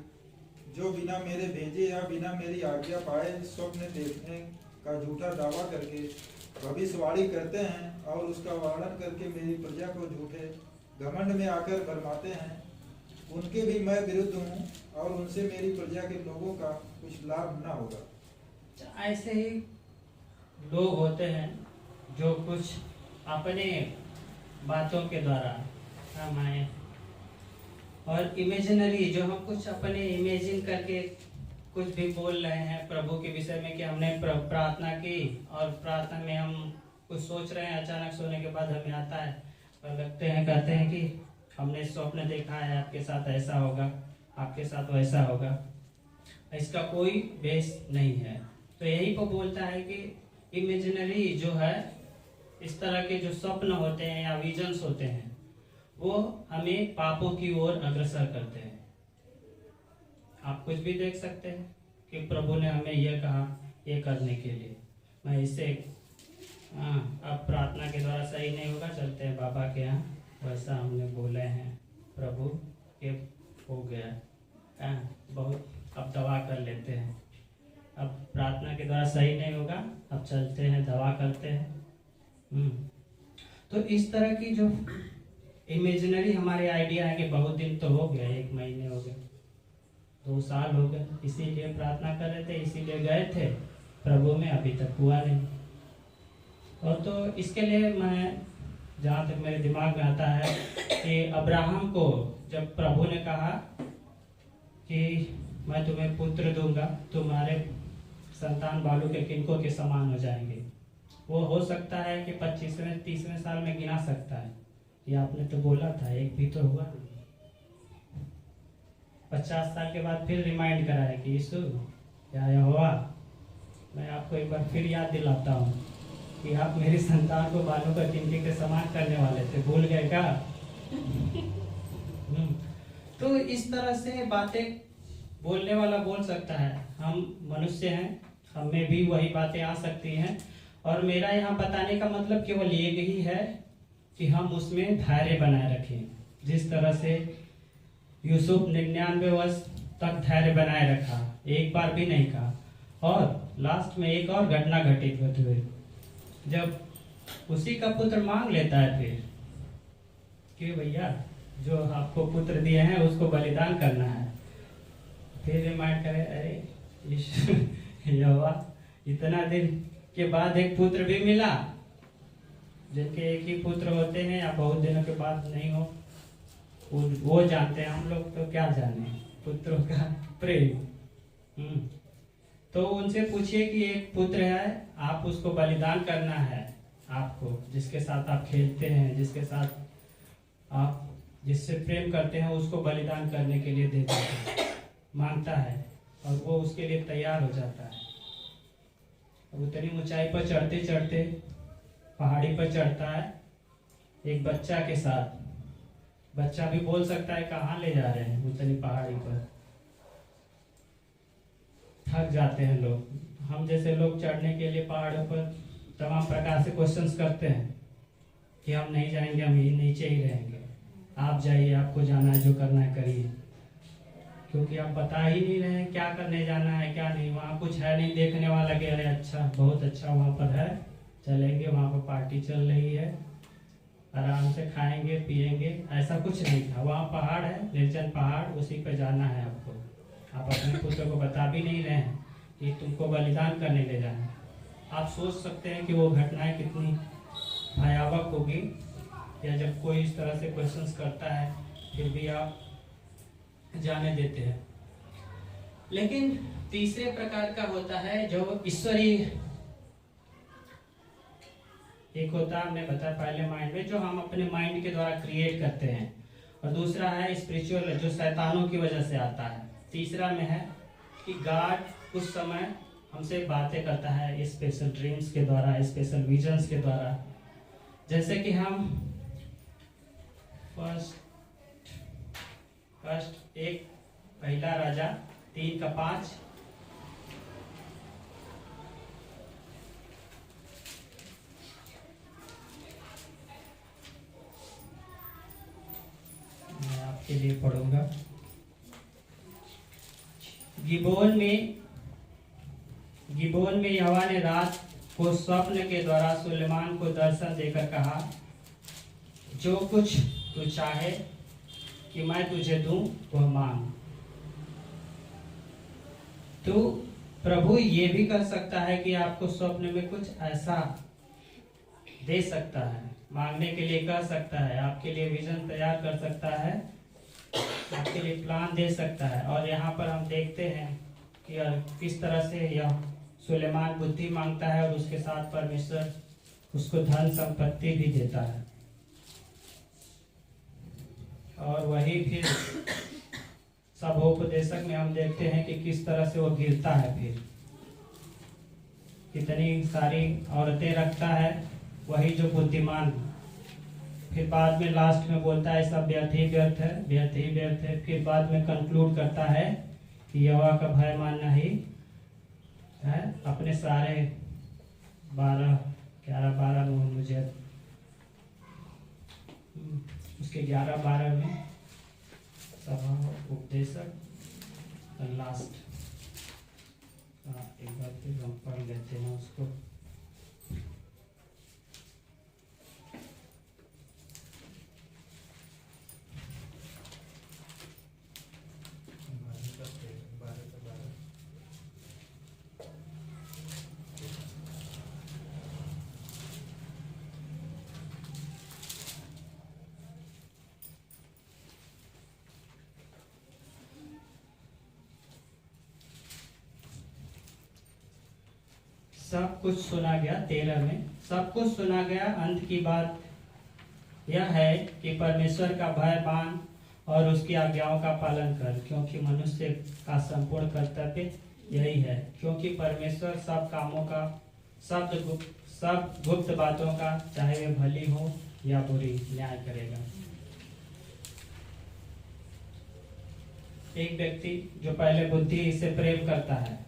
जो बिना मेरे भेजे या बिना मेरी आज्ञा पाए स्वप्न देखने का झूठा दावा करके भविष्यवाणी करते हैं और उसका वर्णन करके मेरी प्रजा को झूठे घमंड में आकर भरमाते हैं, उनके भी मैं विरुद्ध हूँ और उनसे मेरी प्रजा के लोगों का कुछ लाभ न होगा। ऐसे ही लोग होते हैं जो कुछ अपने बातों के द्वारा हमारे और इमेजिनरी, जो हम कुछ अपने इमेजिन करके कुछ भी बोल रहे हैं प्रभु के विषय में कि हमने प्रार्थना की और प्रार्थना में हम कुछ सोच रहे हैं, अचानक सोने के बाद हमें आता है और लगते हैं, कहते हैं कि हमने स्वप्न देखा है, आपके साथ ऐसा होगा, आपके साथ वैसा होगा। इसका कोई बेस नहीं है। तो यही को बोलता है कि इमेजिनरी जो है, इस तरह के जो स्वप्न होते हैं या विजन्स होते हैं, वो हमें पापों की ओर अग्रसर करते हैं। आप कुछ भी देख सकते हैं कि प्रभु ने हमें यह कहा ये करने के लिए, मैं इसे अब प्रार्थना के द्वारा सही नहीं होगा, चलते हैं बाबा के यहाँ, वैसा हमने बोले हैं प्रभु ये हो गया, बहुत अब दवा कर लेते हैं, अब प्रार्थना के द्वारा सही नहीं होगा, अब चलते हैं दवा करते हैं। तो इस तरह की जो इमेजिनरी हमारे आइडिया है कि बहुत दिन तो हो गया, 1 महीने हो गए, 2 साल हो गए, इसीलिए प्रार्थना कर रहे थे, इसीलिए गए थे प्रभु में, अभी तक हुआ नहीं। और तो इसके लिए मैं, जहाँ तक मेरे दिमाग में आता है कि अब्राहम को जब प्रभु ने कहा कि मैं तुम्हें पुत्र दूंगा, तुम्हारे संतान बालू के किनकों के समान हो जाएंगे, वो हो सकता है कि 25वें 30वें साल में गिना सकता है, ये आपने तो बोला था, एक भी तो हुआ नहीं। 50 साल के बाद फिर रिमाइंड करा है कि यीशु या यहोवा, मैं आपको एक बार फिर याद दिलाता हूँ कि आप मेरी संतान को बालों का गिनती के समान करने वाले थे, भूल गए क्या? तो इस तरह से बातें बोलने वाला बोल सकता है। हम मनुष्य हैं, हमें भी वही बातें आ सकती हैं। और मेरा यहाँ बताने का मतलब केवल एक ही है कि हम उसमें धैर्य बनाए रखें। जिस तरह से यूसुफ 99 वर्ष तक धैर्य बनाए रखा, एक बार भी नहीं कहा। और लास्ट में एक और घटना घटित होते हुए, जब उसी का पुत्र मांग लेता है फिर कि भैया जो आपको पुत्र दिए हैं उसको बलिदान करना है, फिर रिमाइंड करे, अरे यहोवा इतना दिन के बाद एक पुत्र भी मिला। जिनके एक ही पुत्र होते हैं या बहुत दिनों के बाद नहीं हो, वो जानते हैं, हम लोग तो क्या जाने पुत्रों का प्रेम। तो उनसे पूछिए कि एक पुत्र है, आप उसको बलिदान करना है, आपको जिसके साथ आप खेलते हैं, जिसके साथ आप जिससे प्रेम करते हैं, उसको बलिदान करने के लिए देते हैं, मांगता है और वो उसके लिए तैयार हो जाता है। उतनी ऊंचाई पर चढ़ते चढ़ते पहाड़ी पर चढ़ता है एक बच्चा के साथ। बच्चा भी बोल सकता है कहाँ ले जा रहे हैं, उतनी पहाड़ी पर। थक जाते हैं लोग। हम जैसे लोग चढ़ने के लिए पहाड़ों पर तमाम प्रकार से क्वेश्चंस करते हैं कि हम नहीं जाएंगे, हम यही नीचे ही रहेंगे, आप जाइए, आपको जाना है, जो करना है करिए, क्योंकि आप बता ही नहीं रहे हैं क्या करने जाना है क्या नहीं। वहाँ कुछ है नहीं देखने वाला कि अरे अच्छा, बहुत अच्छा वहाँ पर है, चलेंगे, वहाँ पर पार्टी चल रही है, आराम से खाएंगे पिएंगे, ऐसा कुछ नहीं था। वहाँ पहाड़ है, निर्जन पहाड़, उसी पे जाना है आपको। आप अपने पुत्र को बता भी नहीं रहे हैं कि तुमको बलिदान करने ले जाना है। आप सोच सकते हैं कि वो घटनाएं कितनी भयावह होगी, या जब कोई इस तरह से क्वेश्चंस करता है फिर भी आप जाने देते हैं। लेकिन तीसरे प्रकार का होता है जो ईश्वरीय, एक होता है हमने बताया पहले माइंड में, जो हम अपने माइंड के द्वारा क्रिएट करते हैं, और दूसरा है स्पिरिचुअल, जो शैतानों की वजह से आता है। तीसरा में है कि गॉड उस समय हमसे बातें करता है स्पेशल ड्रीम्स के द्वारा, स्पेशल विजन्स के द्वारा। जैसे कि हम फर्स्ट एक पहला राजा 3:5 मैं आपके लिए पढ़ूंगा। गिबोन में यहोवा ने रात को स्वप्न के द्वारा सुलेमान को दर्शन देकर कहा, जो कुछ तू चाहे कि मैं तुझे दूं वह मांग। तो प्रभु ये भी कर सकता है कि आपको स्वप्न में कुछ ऐसा दे सकता है, मांगने के लिए कह सकता है, आपके लिए विजन तैयार कर सकता है, आपके लिए प्लान दे सकता है। और यहाँ पर हम देखते हैं कि किस तरह से यह सुलेमान बुद्धि मांगता है और उसके साथ परमेश्वर उसको धन संपत्ति भी देता है। और वही फिर सबोपदेशक में हम देखते हैं कि किस तरह से वो गिरता है, फिर कितनी सारी औरतें रखता है, वही जो बुद्धिमान। फिर बाद में लास्ट में बोलता है सब व्यर्थ ही व्यर्थ है, व्यर्थ ही व्यर्थ है। फिर बाद में कंक्लूड करता है कि यहोवा का भय मानना ही है। अपने सारे 11-12 में मुझे उसके 11-12 में सभा उपदेशक लास्ट एक बार फिर हम पढ़ लेते हैं उसको। सब कुछ सुना गया। 13 में सब कुछ सुना गया। अंत की बात यह है कि परमेश्वर का भय मान और उसकी आज्ञाओं का पालन कर, क्योंकि मनुष्य का संपूर्ण कर्तव्य यही है। क्योंकि परमेश्वर सब कामों का, सब गुप्त बातों का, चाहे वे भली हो या बुरी, न्याय करेगा। एक व्यक्ति जो पहले बुद्धि से प्रेम करता है,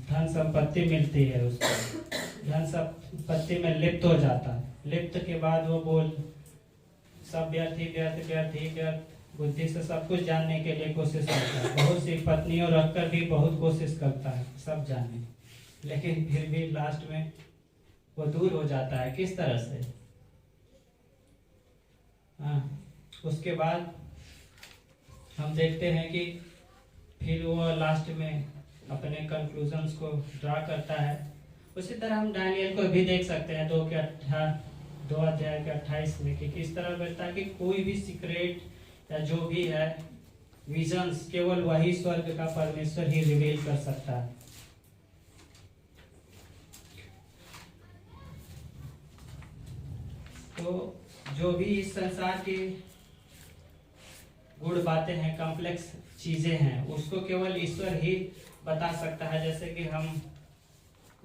धन संपत्ति मिलती है उसको, धन संपत्ति में लिप्त हो जाता है। लिप्त के बाद वो सब व्यर्थ ही व्यर्थ, व्यर्थ ही व्यर्थ बुद्धि से सब कुछ जानने के लिए कोशिश करता है। बहुत सी पत्नियों रखकर भी बहुत कोशिश करता है सब जानने, लेकिन फिर भी लास्ट में वो दूर हो जाता है। किस तरह से? उसके बाद हम देखते हैं कि फिर वो लास्ट में अपने कंक्लूजन्स को ड्रा करता है। उसी तरह हम डैनियल को भी देख सकते हैं 2 अध्याय के 28 में कि किस तरह कहता है कि कोई भी सीक्रेट या जो भी है विजन्स केवल वही स्वर्ग का परमेश्वर ही रिवील कर सकता है। तो जो भी इस संसार की गुड़ बातें हैं, कॉम्प्लेक्स चीजें हैं, उसको केवल ईश्वर ही बता सकता है। जैसे कि हम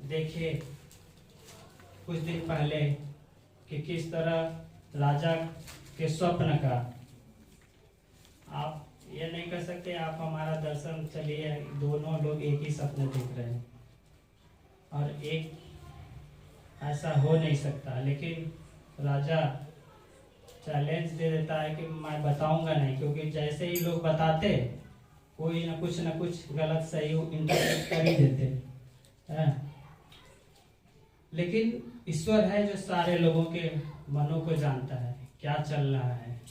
देखे कुछ दिन पहले कि किस तरह राजा के स्वप्न का, आप ये नहीं कर सकते आप हमारा दर्शन, चलिए दोनों लोग एक ही सपने देख रहे हैं और एक ऐसा हो नहीं सकता, लेकिन राजा चैलेंज दे देता है कि मैं बताऊंगा नहीं, क्योंकि जैसे ही लोग बताते कोई ना कुछ गलत सही इंटरप्रेट कर ही देते हैं। लेकिन ईश्वर है जो सारे लोगों के मनों को जानता है, क्या चल रहा है।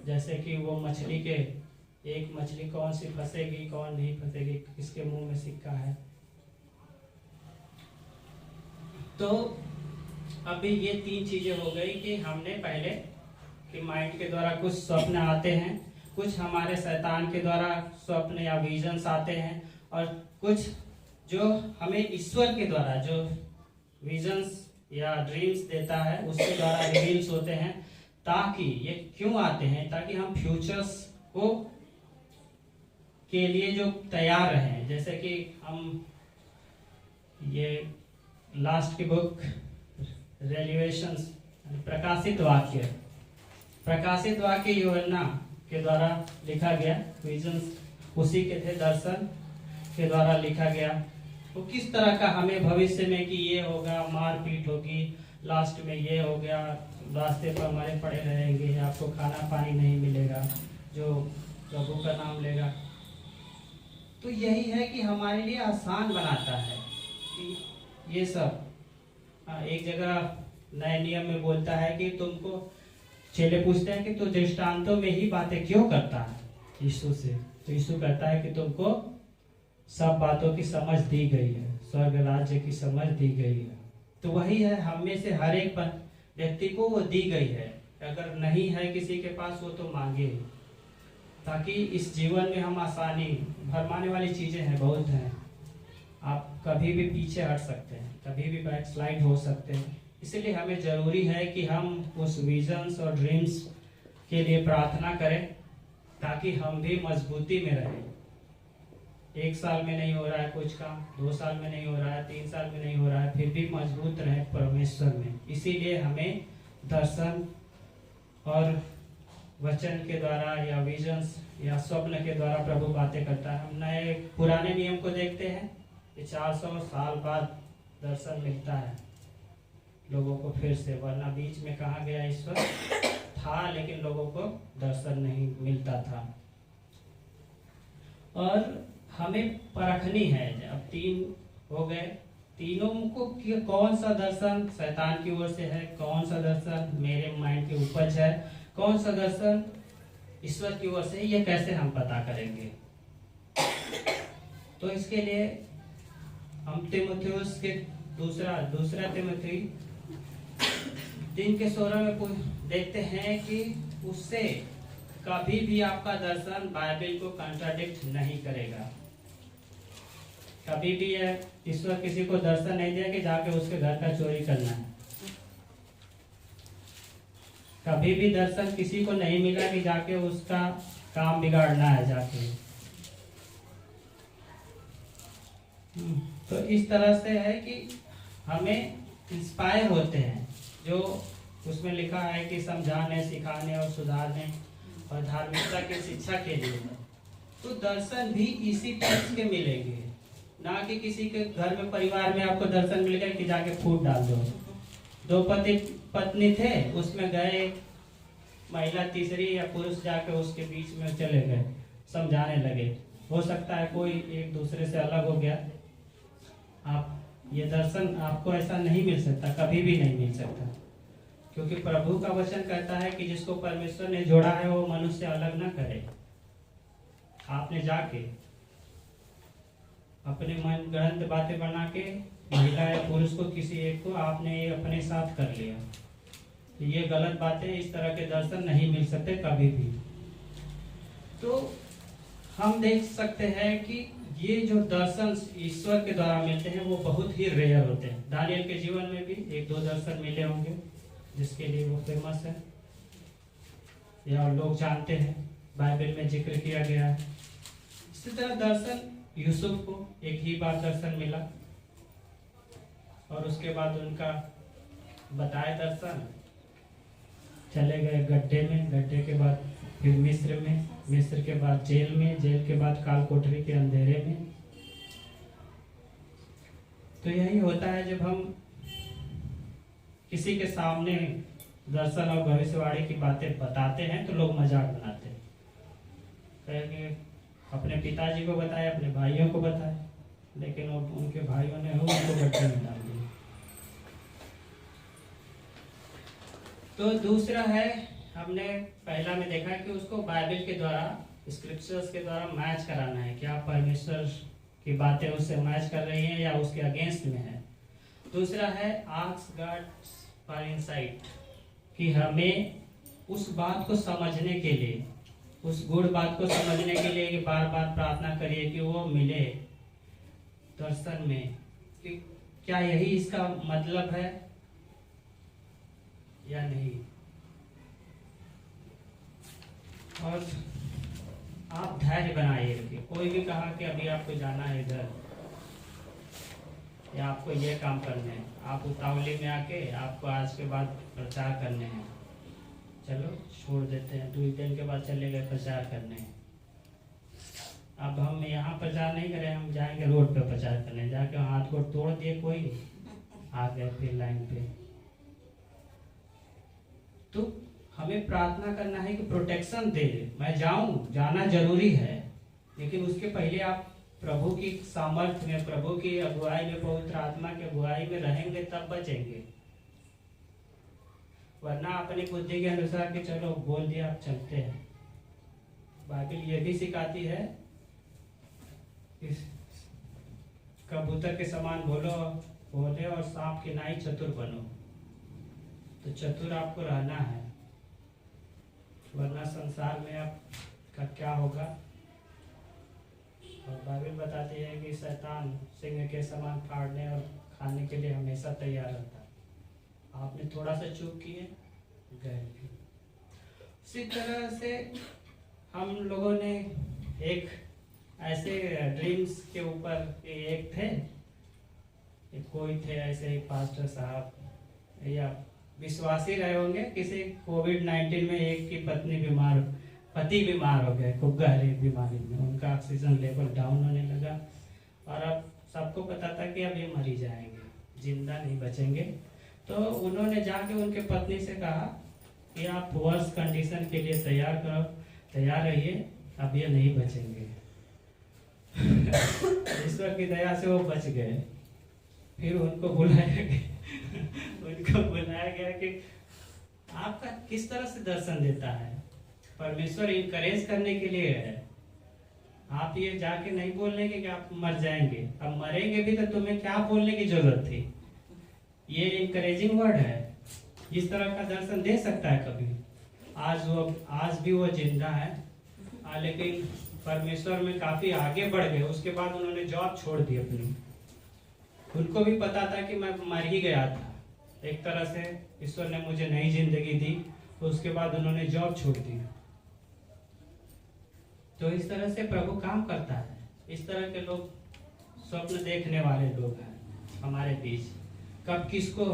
जैसे कि वो मछली के, एक मछली कौन सी फंसेगी कौन नहीं फंसेगी, किसके मुंह में सिक्का है। तो अभी ये 3 चीजें हो गई कि हमने पहले कि माइंड के द्वारा कुछ स्वप्न आते हैं, कुछ हमारे शैतान के द्वारा स्वप्न या विजन्स आते हैं, और कुछ जो हमें ईश्वर के द्वारा जो विजन्स या ड्रीम्स देता है उसके द्वारा रिवील्स होते हैं। ताकि ये क्यों आते हैं? ताकि हम फ्यूचर्स को के लिए जो तैयार रहें। जैसे कि हम ये लास्ट की बुक रेलिवेशंस, प्रकाशित वाक्य यूहन्ना के द्वारा लिखा गया विजन्स, उसी के थे, दर्शन के द्वारा लिखा गया। वो किस तरह का हमें भविष्य में कि ये होगा, मारपीट होगी, लास्ट में ये हो गया, रास्ते पर हमारे पड़े रहेंगे, आपको खाना पानी नहीं मिलेगा, जो प्रभु का नाम लेगा। तो यही है कि हमारे लिए आसान बनाता है कि ये सब। एक जगह नए नियम में बोलता है कि तुमको, चेले पूछते हैं कि तू दृष्टांतों में ही बातें क्यों करता है यीशु से, तो यीशु कहता है कि तुमको सब बातों की समझ दी गई है, स्वर्ग राज्य की समझ दी गई है। तो वही है, हम में से हर एक व्यक्ति को वो दी गई है। अगर नहीं है किसी के पास वो तो मांगे, ताकि इस जीवन में हम आसानी भरमाने वाली चीजें हैं, बहुत हैं। आप कभी भी पीछे हट सकते हैं, कभी भी बैकस्लाइड हो सकते हैं। इसलिए हमें जरूरी है कि हम उस विजन्स और ड्रीम्स के लिए प्रार्थना करें, ताकि हम भी मजबूती में रहें। 1 साल में नहीं हो रहा है कुछ काम, 2 साल में नहीं हो रहा है, 3 साल में नहीं हो रहा है, फिर भी मजबूत रहे परमेश्वर में। इसीलिए हमें दर्शन और वचन के द्वारा या विजन्स या स्वप्न के द्वारा प्रभु बातें करता है। हम नए पुराने नियम को देखते हैं कि 400 साल बाद दर्शन मिलता है लोगों को फिर से, वरना बीच में कहा गया ईश्वर था लेकिन लोगों को दर्शन नहीं मिलता था। और हमें परखनी है, अब 3 हो गए, तीनों को कि कौन सा दर्शन शैतान की ओर से है, कौन सा दर्शन मेरे माइंड की उपज है, कौन सा दर्शन ईश्वर की ओर से, ये कैसे हम पता करेंगे? तो इसके लिए हम तीमुथियुस के दूसरा तीमुथी 3:16 में देखते हैं कि उससे कभी भी आपका दर्शन बाइबल को कंट्राडिक्ट नहीं करेगा। कभी भी ईश्वर किसी को दर्शन नहीं दिया कि जाके उसके घर का चोरी करना है। कभी भी दर्शन किसी को नहीं मिला कि जाके उसका काम बिगाड़ना है जाके। तो इस तरह से है कि हमें इंस्पायर होते हैं, जो उसमें लिखा है कि समझाने, सिखाने और सुधारने और धार्मिकता की शिक्षा के लिए। तो दर्शन भी इसी टाइप के मिलेंगे, ना कि किसी के घर में परिवार में आपको दर्शन मिलेगा कि जाके फूट डाल दो। 2 पति पत्नी थे, उसमें गए महिला तीसरी या पुरुष जाके उसके बीच में चले गए, समझाने लगे। हो सकता है कोई एक दूसरे से अलग हो गया। आप ये दर्शन आपको ऐसा नहीं मिल सकता, कभी भी नहीं मिल सकता, क्योंकि प्रभु का वचन कहता है कि जिसको परमेश्वर ने जोड़ा है वो मनुष्य अलग ना करे। आपने जाके अपने मन गढ़ंत बातें बना के महिला या पुरुष को किसी एक को आपने ये अपने साथ कर लिया, तो ये गलत बातें, इस तरह के दर्शन नहीं मिल सकते कभी भी। तो हम देख सकते हैं कि ये जो दर्शन ईश्वर के द्वारा मिलते हैं वो बहुत ही रेयर होते हैं। दानियल के जीवन में भी एक दो दर्शन मिले होंगे जिसके लिए वो फेमस है या लोग जानते हैं, बाइबल में जिक्र किया गया है। इसी तरह दर्शन यूसुफ को एक ही बार दर्शन मिला और उसके बाद उनका बताया दर्शन, चले गए गड्ढे में, गड्ढे के बाद फिर मिस्र में, मिस्र के बाद जेल में, जेल के बाद काल कोठरी के अंधेरे में। तो यही होता है जब हम किसी के सामने दर्शन और भविष्यवाणी की बातें बताते हैं तो लोग मजाक बनाते हैं, कहेंगे अपने पिताजी को बताए, अपने भाइयों को बताए, लेकिन उनके भाइयों ने उनको गड्ढे में डाल दिया। तो दूसरा है, हमने पहला में देखा कि उसको बाइबल के द्वारा, स्क्रिप्चर्स के द्वारा मैच कराना है कि आप परमेश्वर की बातें उससे मैच कर रही हैं या उसके अगेंस्ट में है। दूसरा है आस्क गॉड फॉर इनसाइट, कि हमें उस बात को समझने के लिए, उस गुड़ बात को समझने के लिए कि बार बार प्रार्थना करिए कि वो मिले दर्शन में, कि क्या यही इसका मतलब है या नहीं। और आप धैर्य बनाए रखिए। कोई भी कहा कि अभी आपको जाना है इधर या आपको ये काम करने हैं, आप उतावली में आके आपको आज के बाद प्रचार करने हैं, चलो छोड़ देते हैं, 2 दिन के बाद चले गए प्रचार करने। अब हम यहाँ प्रचार नहीं करें, हम जाएंगे रोड पे प्रचार करने, जाके हाथ को तोड़ दिए कोई, आ गए फिर लाइन पे। तो हमें प्रार्थना करना है कि प्रोटेक्शन दे, मैं जाऊं, जाना जरूरी है, लेकिन उसके पहले आप प्रभु की सामर्थ्य में, प्रभु की अगुवाई में, पवित्र आत्मा की अगुवाई में रहेंगे तब बचेंगे। वरना अपनी बुद्धि के अनुसार कि चलो बोल दिया आप चलते हैं। बाइबल ये भी सिखाती है कि कबूतर के समान बोले और सांप की नाई चतुर बनो। तो चतुर आपको रहना है, वरना संसार में आपका क्या होगा। और बाइबल बताती है कि शैतान सिंह के समान फाड़ने और खाने के लिए हमेशा तैयार रहता है। आपने थोड़ा सा चूक किए, गए। इसी तरह से हम लोगों ने एक ऐसे ड्रीम्स के ऊपर एक थे, कोई थे ऐसे ही पास्टर साहब या विश्वासी रहे होंगे, किसी कोविड-19 में एक की पति बीमार हो गए खूब गहरी बीमारी में, उनका ऑक्सीजन लेवल डाउन होने लगा और अब सबको पता था कि अब ये मर ही जाएंगे, जिंदा नहीं बचेंगे। तो उन्होंने जाके उनके पत्नी से कहा कि आप वर्स कंडीशन के लिए तैयार रहिए, अब ये नहीं बचेंगे। ईश्वर की दया से वो बच गए। फिर उनको बुलाया गया कि आपका किस तरह से दर्शन देता है, परमेश्वर इनकरेज करने के लिए है। आप ये जाके नहीं बोलने के कि आप मर जाएंगे, अब मरेंगे भी तो तुम्हें क्या बोलने की जरूरत थी। ये इनकरेजिंग वर्ड है। इस तरह का दर्शन दे सकता है कभी। आज भी वो जिंदा है, लेकिन परमेश्वर में काफी आगे बढ़ गए। उसके बाद उन्होंने जॉब छोड़ दी अपनी। उनको भी पता था कि मैं मर ही गया था, एक तरह से ईश्वर ने मुझे नई जिंदगी दी। उसके बाद उन्होंने जॉब छोड़ दी। तो इस तरह से प्रभु काम करता है। इस तरह के लोग स्वप्न देखने वाले लोग हैं हमारे बीच। कब किसको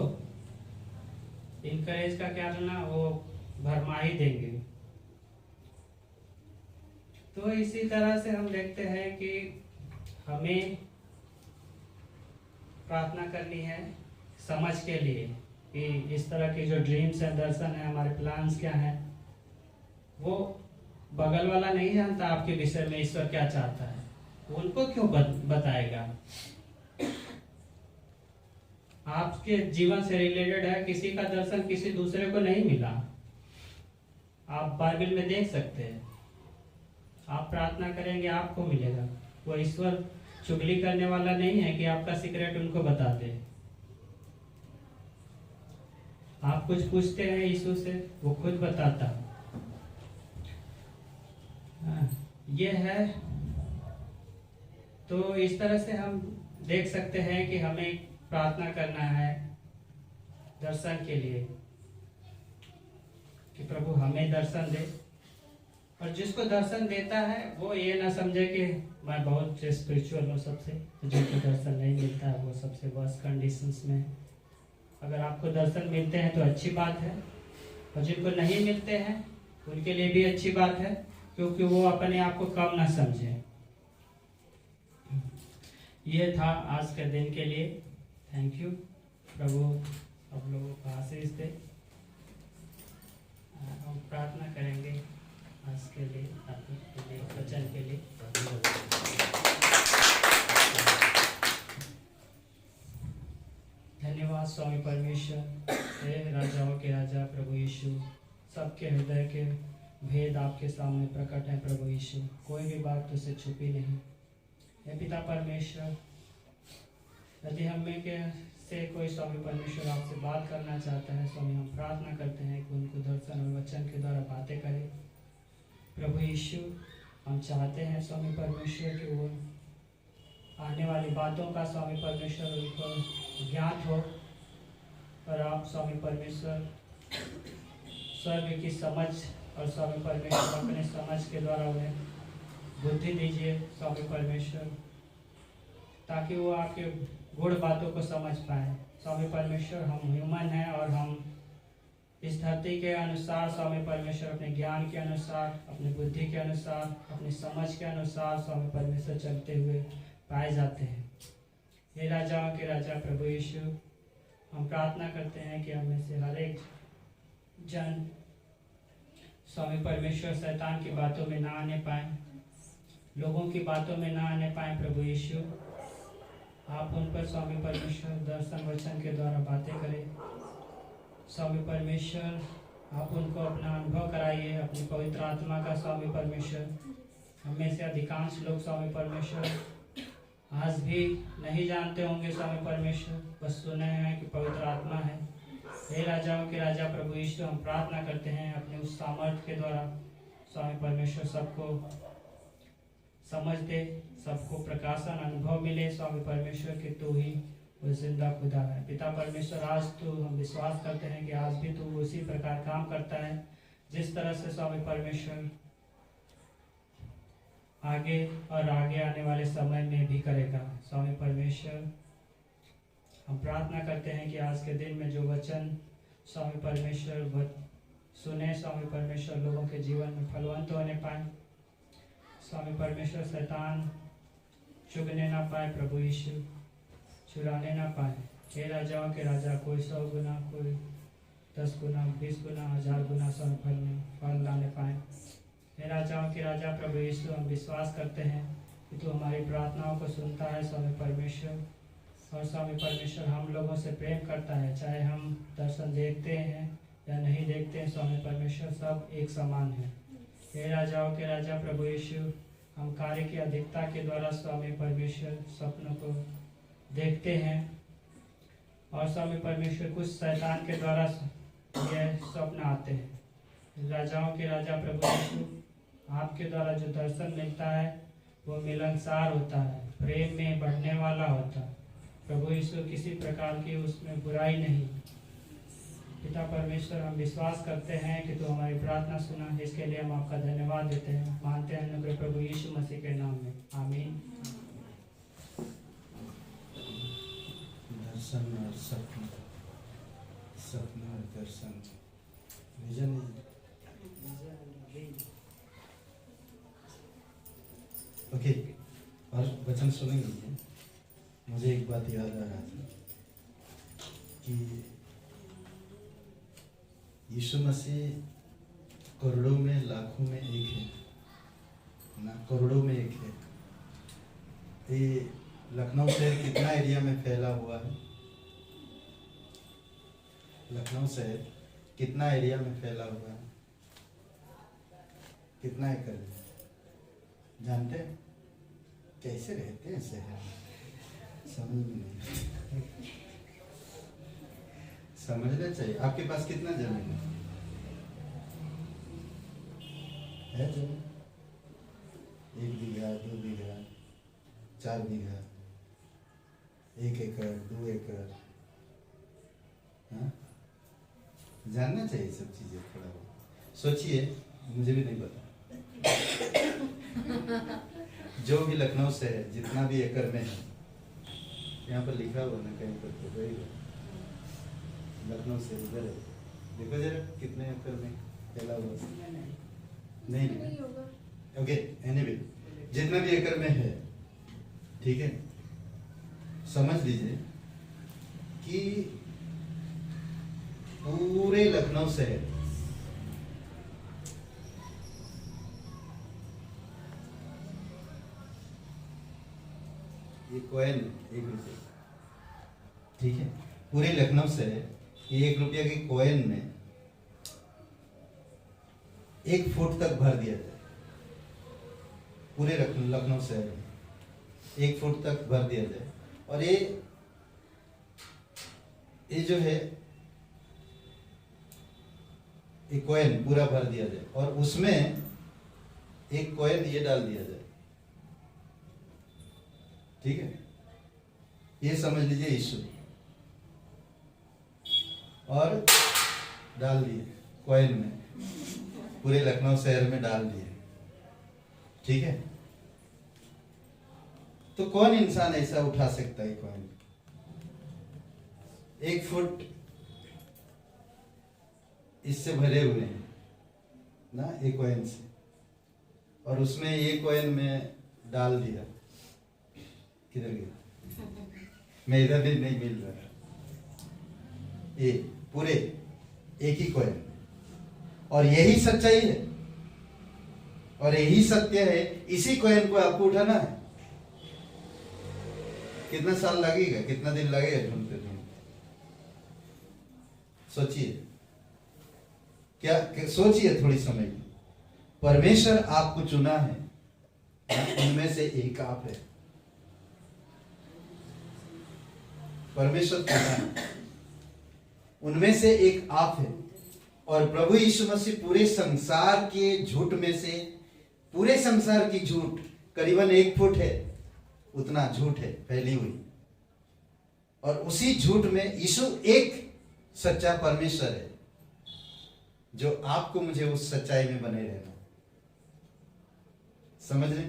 इनकरेज का क्या करना, वो भरमा ही देंगे। तो इसी तरह से हम देखते हैं कि हमें प्रार्थना करनी है समझ के लिए कि इस तरह की जो ड्रीम्स हैं, दर्शन है, हमारे प्लान्स क्या हैं, वो बगल वाला नहीं जानता आपके विषय में ईश्वर क्या चाहता है, उनको क्यों बताएगा? आपके जीवन से रिलेटेड है, किसी का दर्शन किसी दूसरे को नहीं मिला। आप बाइबल में देख सकते हैं, आप प्रार्थना करेंगे आपको मिलेगा। वो ईश्वर चुगली करने वाला नहीं है कि आपका सीक्रेट उनको बता दे। आप कुछ पूछते हैं यीशु से, वो खुद बताता। ये है। तो इस तरह से हम देख सकते हैं कि हमें प्रार्थना करना है दर्शन के लिए कि प्रभु हमें दर्शन दे। और जिसको दर्शन देता है वो ये ना समझे कि मैं बहुत स्पिरिचुअल हूँ सबसे, तो जिनको दर्शन नहीं मिलता है वो सबसे वर्स्ट कंडीशंस में। अगर आपको दर्शन मिलते हैं तो अच्छी बात है, और जिनको नहीं मिलते हैं उनके लिए भी अच्छी बात है, क्योंकि वो अपने आप को कम ना समझे। ये था आज के दिन के लिए। Thank you. प्रभु आप लोगों को आशीष दे। हम प्रार्थना करेंगे आज के लिए, आपके लिए, वचन के लिए। धन्यवाद स्वामी परमेश्वर, हे राजाओं के राजा प्रभु यीशु। सबके हृदय के भेद आपके सामने प्रकट है प्रभु यीशु, कोई भी बात तुझसे छुपी नहीं। हे पिता परमेश्वर, यदि हमें के से कोई स्वामी परमेश्वर आपसे बात करना चाहता है, स्वामी हम प्रार्थना करते हैं कि उनको दर्शन और वचन के द्वारा बातें करें प्रभु यीशु। हम चाहते हैं स्वामी परमेश्वर कि वो आने वाली बातों का स्वामी परमेश्वर उनको ज्ञात हो, और आप स्वामी परमेश्वर स्वर्ग की समझ और स्वामी परमेश्वर अपने समझ के द्वारा उन्हें बुद्धि दीजिए स्वामी परमेश्वर, ताकि वो आपके गुड़ बातों को समझ पाए स्वामी परमेश्वर। हम ह्यूमन हैं और हम इस धरती के अनुसार स्वामी परमेश्वर अपने ज्ञान के अनुसार, अपनी बुद्धि के अनुसार, अपनी समझ के अनुसार स्वामी परमेश्वर चलते हुए पाए जाते हैं। हे राजाओं के राजा प्रभु यीशु, हम प्रार्थना करते हैं कि हमें से हर एक जन स्वामी परमेश्वर शैतान की बातों में ना आने पाए, लोगों की बातों में ना आने पाए प्रभु यीशु। आप उन पर स्वामी परमेश्वर दर्शन वचन के द्वारा बातें करें स्वामी परमेश्वर। आप उनको अपना अनुभव कराइए अपनी पवित्र आत्मा का स्वामी परमेश्वर। हमें से अधिकांश लोग स्वामी परमेश्वर आज भी नहीं जानते होंगे स्वामी परमेश्वर, बस सुने हैं कि पवित्र आत्मा है। हे राजाओं के राजा प्रभु यीशु, हम प्रार्थना करते हैं अपने उस सामर्थ्य के द्वारा स्वामी परमेश्वर सबको समझ दे, सबको प्रकाशन अनुभव मिले स्वामी परमेश्वर कि तू ही वो जिंदा खुदा है। पिता परमेश्वर, आज तो हम विश्वास करते हैं कि आज भी तू उसी प्रकार काम करता है जिस तरह से स्वामी परमेश्वर आगे और आगे आने वाले समय में भी करेगा स्वामी परमेश्वर। हम प्रार्थना करते हैं कि आज के दिन में जो वचन स्वामी परमेश्वर सुने स्वामी परमेश्वर लोगों के जीवन में फलवंत होने पाए स्वामी परमेश्वर। शैतान चुगने ना पाए प्रभु यीशु, चुराने ना पाए। हे राजाओं के राजा, कोई 100 गुना, कोई 10 गुना, 20 गुना, 1000 गुना फल लाने पाए। हे राजाओं के राजा प्रभु यीशु, हम विश्वास करते हैं कि तू हमारी प्रार्थनाओं को सुनता है स्वामी परमेश्वर। और स्वामी परमेश्वर हम लोगों से प्रेम करता है, चाहे हम दर्शन देखते हैं या नहीं देखते हैं स्वामी परमेश्वर, सब एक समान है। हे राजाओं के राजा प्रभु यीशु, हम कार्य की अधिकता के द्वारा स्वामी परमेश्वर स्वप्नों को देखते हैं, और स्वामी परमेश्वर कुछ शैतान के द्वारा यह स्वप्न आते हैं। राजाओं के राजा प्रभु यीशु, आपके द्वारा जो दर्शन मिलता है वो मिलनसार होता है, प्रेम में बढ़ने वाला होता है प्रभु यीशु, किसी प्रकार की उसमें बुराई नहीं। पिता परमेश्वर, हम विश्वास करते हैं कि तू हमारी प्रार्थना सुना, इसके लिए हम आपका धन्यवाद देते हैं, मानते हैं अनुग्रह प्रभु यीशु मसीह के नाम में, आमीन। दर्शन और सपना, सपना और दर्शन, विजन। ओके, और वचन सुनेंगे। मुझे एक बात याद आ रहा था कि यीशु मसीह करोड़ों में लाखों में एक है ना, करोड़ों में एक है। ये लखनऊ शहर कितना एरिया में फैला हुआ है? लखनऊ शहर कितना एरिया में फैला हुआ है? कितना एकड़ है? जानते हैं? कैसे रहते हैं शहर? समझ में नहीं। समझना चाहिए। आपके पास कितना जमीन है जमीन? 1 बीघा, 2 बीघा, 4 बीघा, 1 एकड़, 2 एकड़? हाँ, जानना चाहिए सब चीजें। थोड़ा बहुत सोचिए, मुझे भी नहीं पता। जो भी लखनऊ से है, जितना भी एकड़ में है, यहाँ पर लिखा हुआ ना कहीं पर, तो वही लखनऊ से इधर है, देखो जरा कितने एकड़ में फैला हुआ। नहीं होगा। ओके, एनीवे जितना भी एकड़ में है, ठीक है, समझ लीजिए कि पूरे लखनऊ शहर ये कॉइन 1 रुपये, ठीक है, पूरे लखनऊ शहर ये 1 रुपया की कॉइन में 1 फुट तक भर दिया जाए। पूरे लखनऊ शहर में 1 फुट तक भर दिया जाए, और ये जो है एक कॉइन पूरा भर दिया जाए, और उसमें एक कॉइन ये डाल दिया जाए, ठीक है। ये समझ लीजिए यीशु, और डाल दिए कॉइन में, पूरे लखनऊ शहर में डाल दिए, ठीक है। तो कौन इंसान ऐसा उठा सकता है कॉइन? 1 फुट इससे भरे हुए हैं ना, एक कॉइन से, और उसमें ये कॉइन में डाल दिया। किधर गया? मैं इधर भी नहीं मिल रहा। ये पूरे एक ही कॉइन, और यही सच्चाई है और यही सत्य है। इसी कॉइन को आपको उठाना है। कितना साल लगेगा, कितना दिन लगेगा ढूंढते ढूंढते? सोचिए, क्या सोचिए थोड़ी समय की। परमेश्वर आपको चुना है, उनमें से एक आप है। परमेश्वर चुना है, उनमें से एक आप है। और प्रभु यीशु मसीह पूरे संसार के झूठ में से, पूरे संसार की झूठ करीबन 1 फुट है, उतना झूठ है फैली हुई, और उसी झूठ में यीशु एक सच्चा परमेश्वर है, जो आपको मुझे उस सच्चाई में बने रहना। समझ रहे?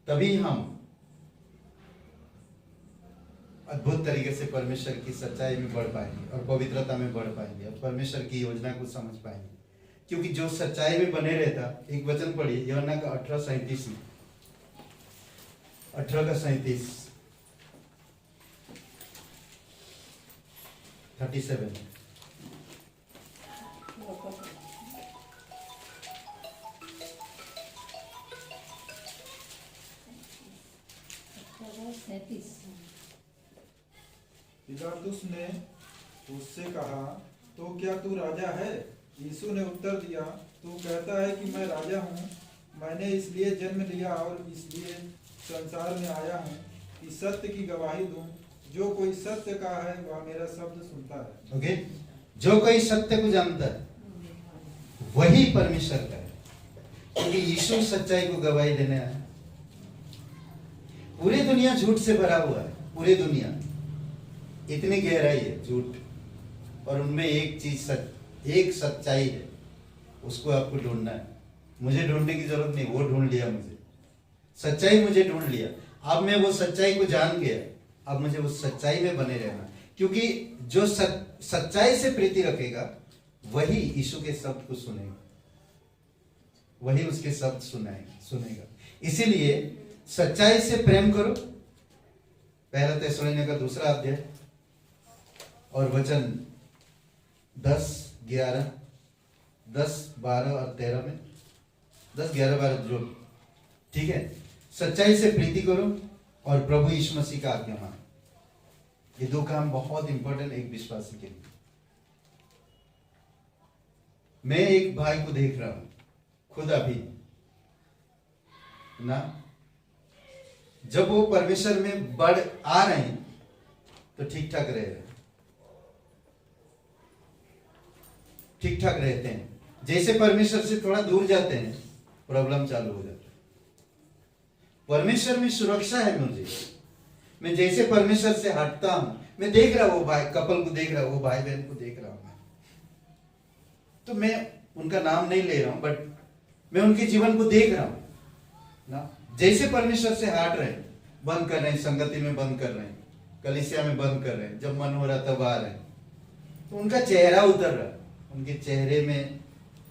तभी हम अद्भुत तरीके से परमेश्वर की सच्चाई में बढ़ पाएंगे और पवित्रता में बढ़ पाएंगे और परमेश्वर की योजना को समझ पाएंगे। क्योंकि जो सच्चाई में बने रहता, एक वचन पढ़िए यूहन्ना का 18:37 में, 18:37, 37। पिलातुस ने उससे कहा, तो क्या तू राजा है? यीशु ने उत्तर दिया, तू कहता है कि मैं राजा हूँ। मैंने इसलिए जन्म लिया और इसलिए संसार में आया हूँ कि सत्य की गवाही दूं। जो कोई सत्य का है वह मेरा शब्द सुनता है। ओके, जो कोई सत्य को जानता है वही परमेश्वर का है, क्योंकि यीशु सच्चाई को गवाही देने आया। पूरी दुनिया झूठ से भरा हुआ है, पूरी दुनिया, इतनी गहराई है झूठ, और उनमें एक चीज एक सच्चाई है, उसको आपको ढूंढना है। मुझे ढूंढने की जरूरत नहीं, वो ढूंढ लिया मुझे। सच्चाई मुझे ढूंढ लिया, अब मैं वो सच्चाई को जान गया। अब मुझे उस सच्चाई में बने रहना, क्योंकि जो सच्चाई से प्रीति रखेगा वही यीशु के शब्द को सुनेगा, वही उसके शब्द सुनेगा। इसीलिए सच्चाई से प्रेम करो। पहला थिस्सलुनीय का 2 अध्याय और वचन 10, 11, 10, 12 और 13 में 10, 11, 12 जो ठीक है। सच्चाई से प्रीति करो और प्रभु यीशु मसीह का आज्ञा मानो। ये दो काम बहुत इंपॉर्टेंट एक विश्वासी के लिए। मैं एक भाई को देख रहा हूं खुद अभी ना, जब वो परमेश्वर में बढ़ आ रहे हैं तो ठीक ठाक रह रहे, ठीक ठाक रहते हैं। जैसे परमेश्वर से थोड़ा दूर जाते हैं प्रॉब्लम चालू हो जाता है। परमेश्वर में सुरक्षा है मुझे। मैं जैसे परमेश्वर से हटता हूं, मैं देख रहा हूं वो भाई कपल को देख रहा हूं, वो भाई बहन को देख रहा हूं मैं, तो मैं उनका नाम नहीं ले रहा हूं, बट मैं उनके जीवन को देख रहा हूं ना। जैसे परमेश्वर से हट रहे हैं, बंद कर रहे हैं, संगति में बंद कर रहे हैं, कलीसिया में बंद कर रहे हैं, जब मन हो रहा तब आ रहे हैं, तो उनका चेहरा उतर रहा, उनके चेहरे में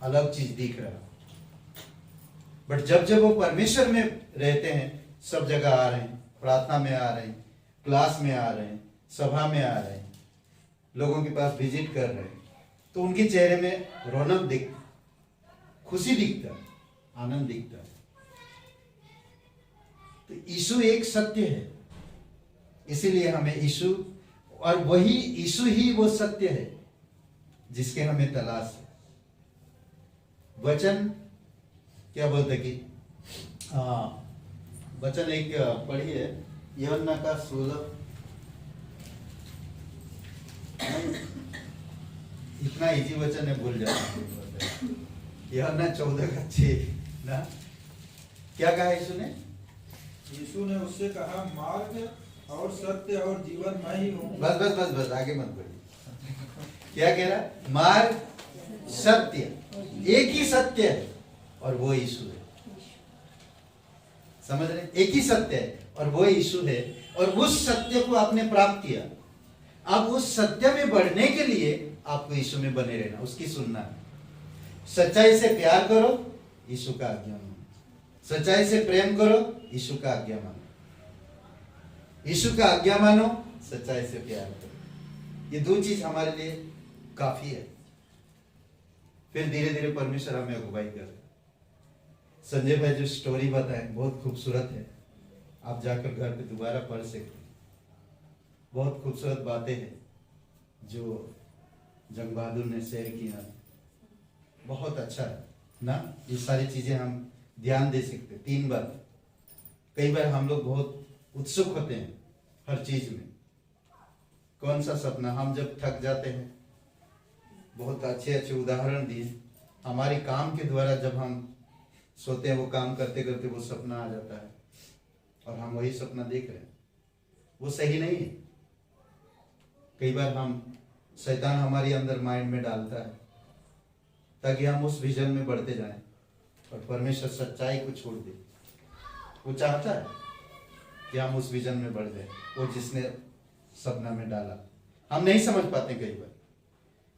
अलग चीज दिख रहा। बट जब जब वो परमेश्वर में रहते हैं, सब जगह आ रहे हैं, प्रार्थना में आ रहे हैं, क्लास में आ रहे हैं, सभा में आ रहे हैं, लोगों के पास विजिट कर रहे हैं, तो उनके चेहरे में रौनक दिख, खुशी दिखता है, आनंद दिखता है। तो यीशु एक सत्य है, इसीलिए हमें यीशु, और वही यीशु ही वो सत्य है जिसके हमें तलाश है। वचन क्या बोलते कि वचन एक पढ़िए, यूहन्ना का 16, इतना इजी वचन है भूल जाता है। यूहन्ना 14 का 6 ना, क्या कहा यीशु ने? यीशु ने उससे कहा, मार्ग और सत्य और जीवन मैं ही हूँ। बस बस बस बस, आगे मत बढ़िए। क्या कह रहा? मार्ग, सत्य, एक ही सत्य है और वो यीशु है। समझ रहे? एक ही सत्य है और वो यीशु है, और उस सत्य को आपने प्राप्त किया। अब उस सत्य में बढ़ने के लिए आपको यीशु में बने रहना, उसकी सुनना है। सच्चाई से प्यार करो, यीशु का आज्ञा मानो। सच्चाई से प्रेम करो, यीशु का आज्ञा मानो। यीशु का आज्ञा मानो, सच्चाई से प्यार करो। ये दो चीज हमारे लिए काफी है। फिर धीरे धीरे परमेश्वर हमें अगुवाई कर रहे। संजय भाई जो स्टोरी बताए बहुत खूबसूरत है, आप जाकर घर पे दोबारा पढ़ सकते हैं। बहुत खूबसूरत बातें हैं जो जंग बहादुर ने शेयर किया, बहुत अच्छा है ना। ये सारी चीजें हम ध्यान दे सकते हैं। 3 बार, कई बार हम लोग बहुत उत्सुक होते हैं हर चीज में। कौन सा सपना, हम जब थक जाते हैं, बहुत अच्छे अच्छे उदाहरण दिए, हमारे काम के द्वारा जब हम सोते हैं, वो काम करते करते वो सपना आ जाता है और हम वही सपना देख रहे हैं, वो सही नहीं है। कई बार हम, शैतान हमारे अंदर माइंड में डालता है ताकि हम उस विजन में बढ़ते जाएं, और परमेश्वर सच्चाई को छोड़ दे। वो चाहता है कि हम उस विजन में बढ़ जाए, वो जिसने सपना में डाला। हम नहीं समझ पाते कई बार,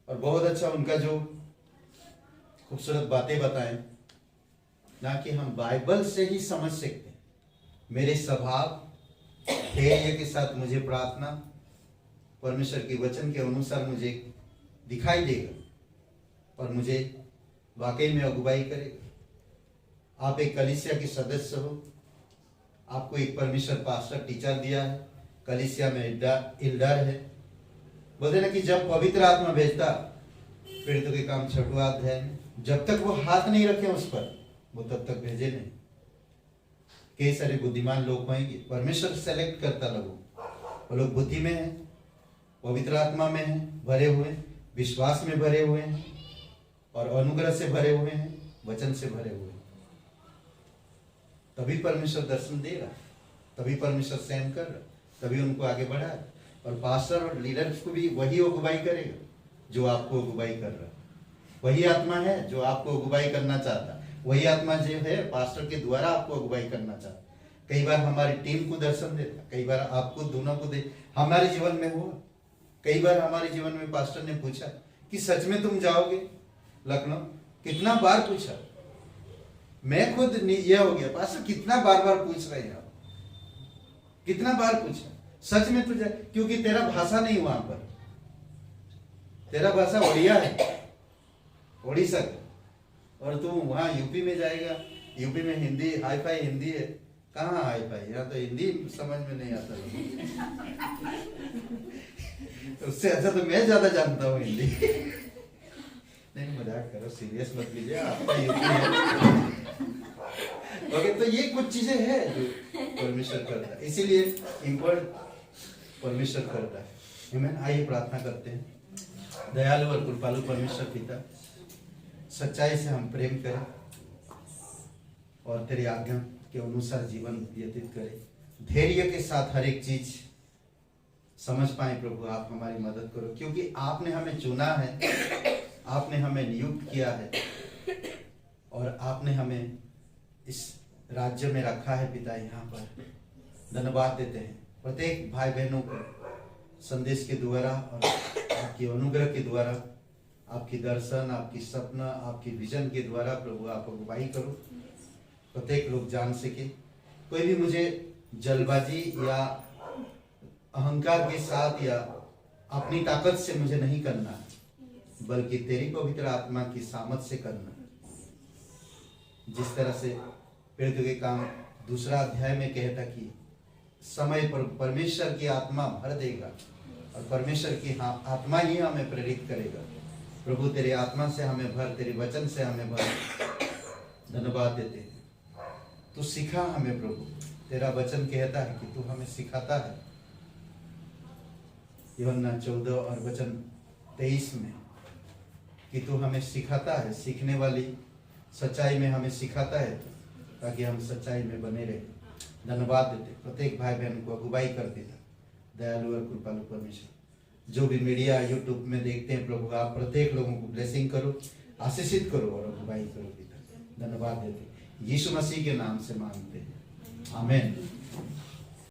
और बहुत अच्छा उनका जो खूबसूरत बातें बताएं ना, कि हम बाइबल से ही समझ सकते हैं। मेरे स्वभाव, धैर्य के साथ मुझे प्रार्थना परमेश्वर के वचन के अनुसार मुझे दिखाई देगा और मुझे वाकई में अगुवाई करेगा। आप एक कलीसिया के सदस्य हो, आपको एक परमेश्वर पास्टर टीचर दिया है, कलीसिया में एल्डर है। बोलते ना कि जब पवित्र आत्मा भेजता पीड़ितों के काम 6वां अध्याय में, जब तक वो हाथ नहीं रखे उस पर, वो तब तक भेजे नहीं। कई सारे बुद्धिमान लोग होंगे, परमेश्वर सेलेक्ट करता लोगों, वो लोग बुद्धि में है, पवित्र आत्मा में है, भरे हुए, विश्वास में भरे हुए हैं, और अनुग्रह से भरे हुए हैं, वचन से भरे हुए हैं। तभी परमेश्वर दर्शन देगा, तभी परमेश्वर सेंड कर रहा, तभी उनको आगे बढ़ा। और पास्टर और लीडर्स को भी वही अगुवाई करेगा जो आपको अगुवाई कर रहा है। वही आत्मा है जो आपको अगुवाई करना चाहता है, वही आत्मा जो है पास्टर के द्वारा आपको अगुवाई करना चाहता है। कई बार हमारी टीम को दर्शन देता, कई बार आपको दोनों को दे। हमारे जीवन में हुआ, कई बार हमारे जीवन में पास्टर ने पूछा कि सच में तुम जाओगे लखनऊ? कितना बार पूछा, मैं खुद ये हो गया, पास्टर कितना बार बार पूछ रहे हैं आप, कितना बार पूछा, सच में तुझे, क्योंकि तेरा भाषा नहीं वहां पर, तेरा भाषा ओडिया है, ओडिशा का, और तू वहाँ यूपी में जाएगा, यूपी में हिंदी हाई फाई हिंदी है, कहाँ हाई फाई, यहाँ तो हिंदी समझ में नहीं आता उससे अच्छा तो मैं ज्यादा जानता हूँ हिंदी। नहीं मजाक करो, सीरियस मत लीजिए, आपका यूपी है। ओके, तो ये कुछ चीजें हैं जो परमेश्वर करता है, इसीलिए इम्पोर्ट परमेश्वर करता है। आमीन। आइए प्रार्थना करते हैं। दयालु और कृपालु परमेश्वर पिता, सच्चाई से हम प्रेम करें और तेरी आज्ञा के अनुसार जीवन व्यतीत करें। धैर्य के साथ हर एक चीज समझ पाए प्रभु, आप हमारी मदद करो, क्योंकि आपने हमें चुना है, आपने हमें नियुक्त किया है और आपने हमें इस राज्य में रखा है पिता। यहाँ पर धन्यवाद देते हैं प्रत्येक भाई बहनों को संदेश के द्वारा और आपकी अनुग्रह के द्वारा, आपकी दर्शन, आपकी सपना, आपकी विजन के द्वारा प्रभु आप अगुवाई करो, प्रत्येक लोग जान सके। कोई भी मुझे जल्दबाजी या अहंकार के साथ या अपनी ताकत से मुझे नहीं करना, बल्कि तेरी पवित्र आत्मा की सामर्थ से करना। जिस तरह से प्रेरितों के काम 2 अध्याय में कहता कि समय पर परमेश्वर की आत्मा भर देगा और परमेश्वर की आत्मा ही हमें प्रेरित करेगा। प्रभु तेरी आत्मा से हमें भर, तेरे वचन से हमें भर। धन्यवाद देते हैं, तू सिखा हमें प्रभु। तेरा वचन कहता है कि तू हमें सिखाता है। यूहन्ना 14 और वचन 23 में कि तू हमें सिखाता है, सीखने वाली सच्चाई में हमें सिखाता है, ताकि हम सच्चाई में बने रहे। धन्यवाद देते प्रत्येक भाई बहन को अगुवाई कर देता दयालु और कृपालु परमेश्वर। जो भी मीडिया यूट्यूब में देखते हैं प्रभु, आप प्रत्येक लोगों को ब्लेसिंग करो, आशीषित करो और अगुवाई करो पिता। धन्यवाद देते यीशु मसीह के नाम से मांगते हैं, आमीन।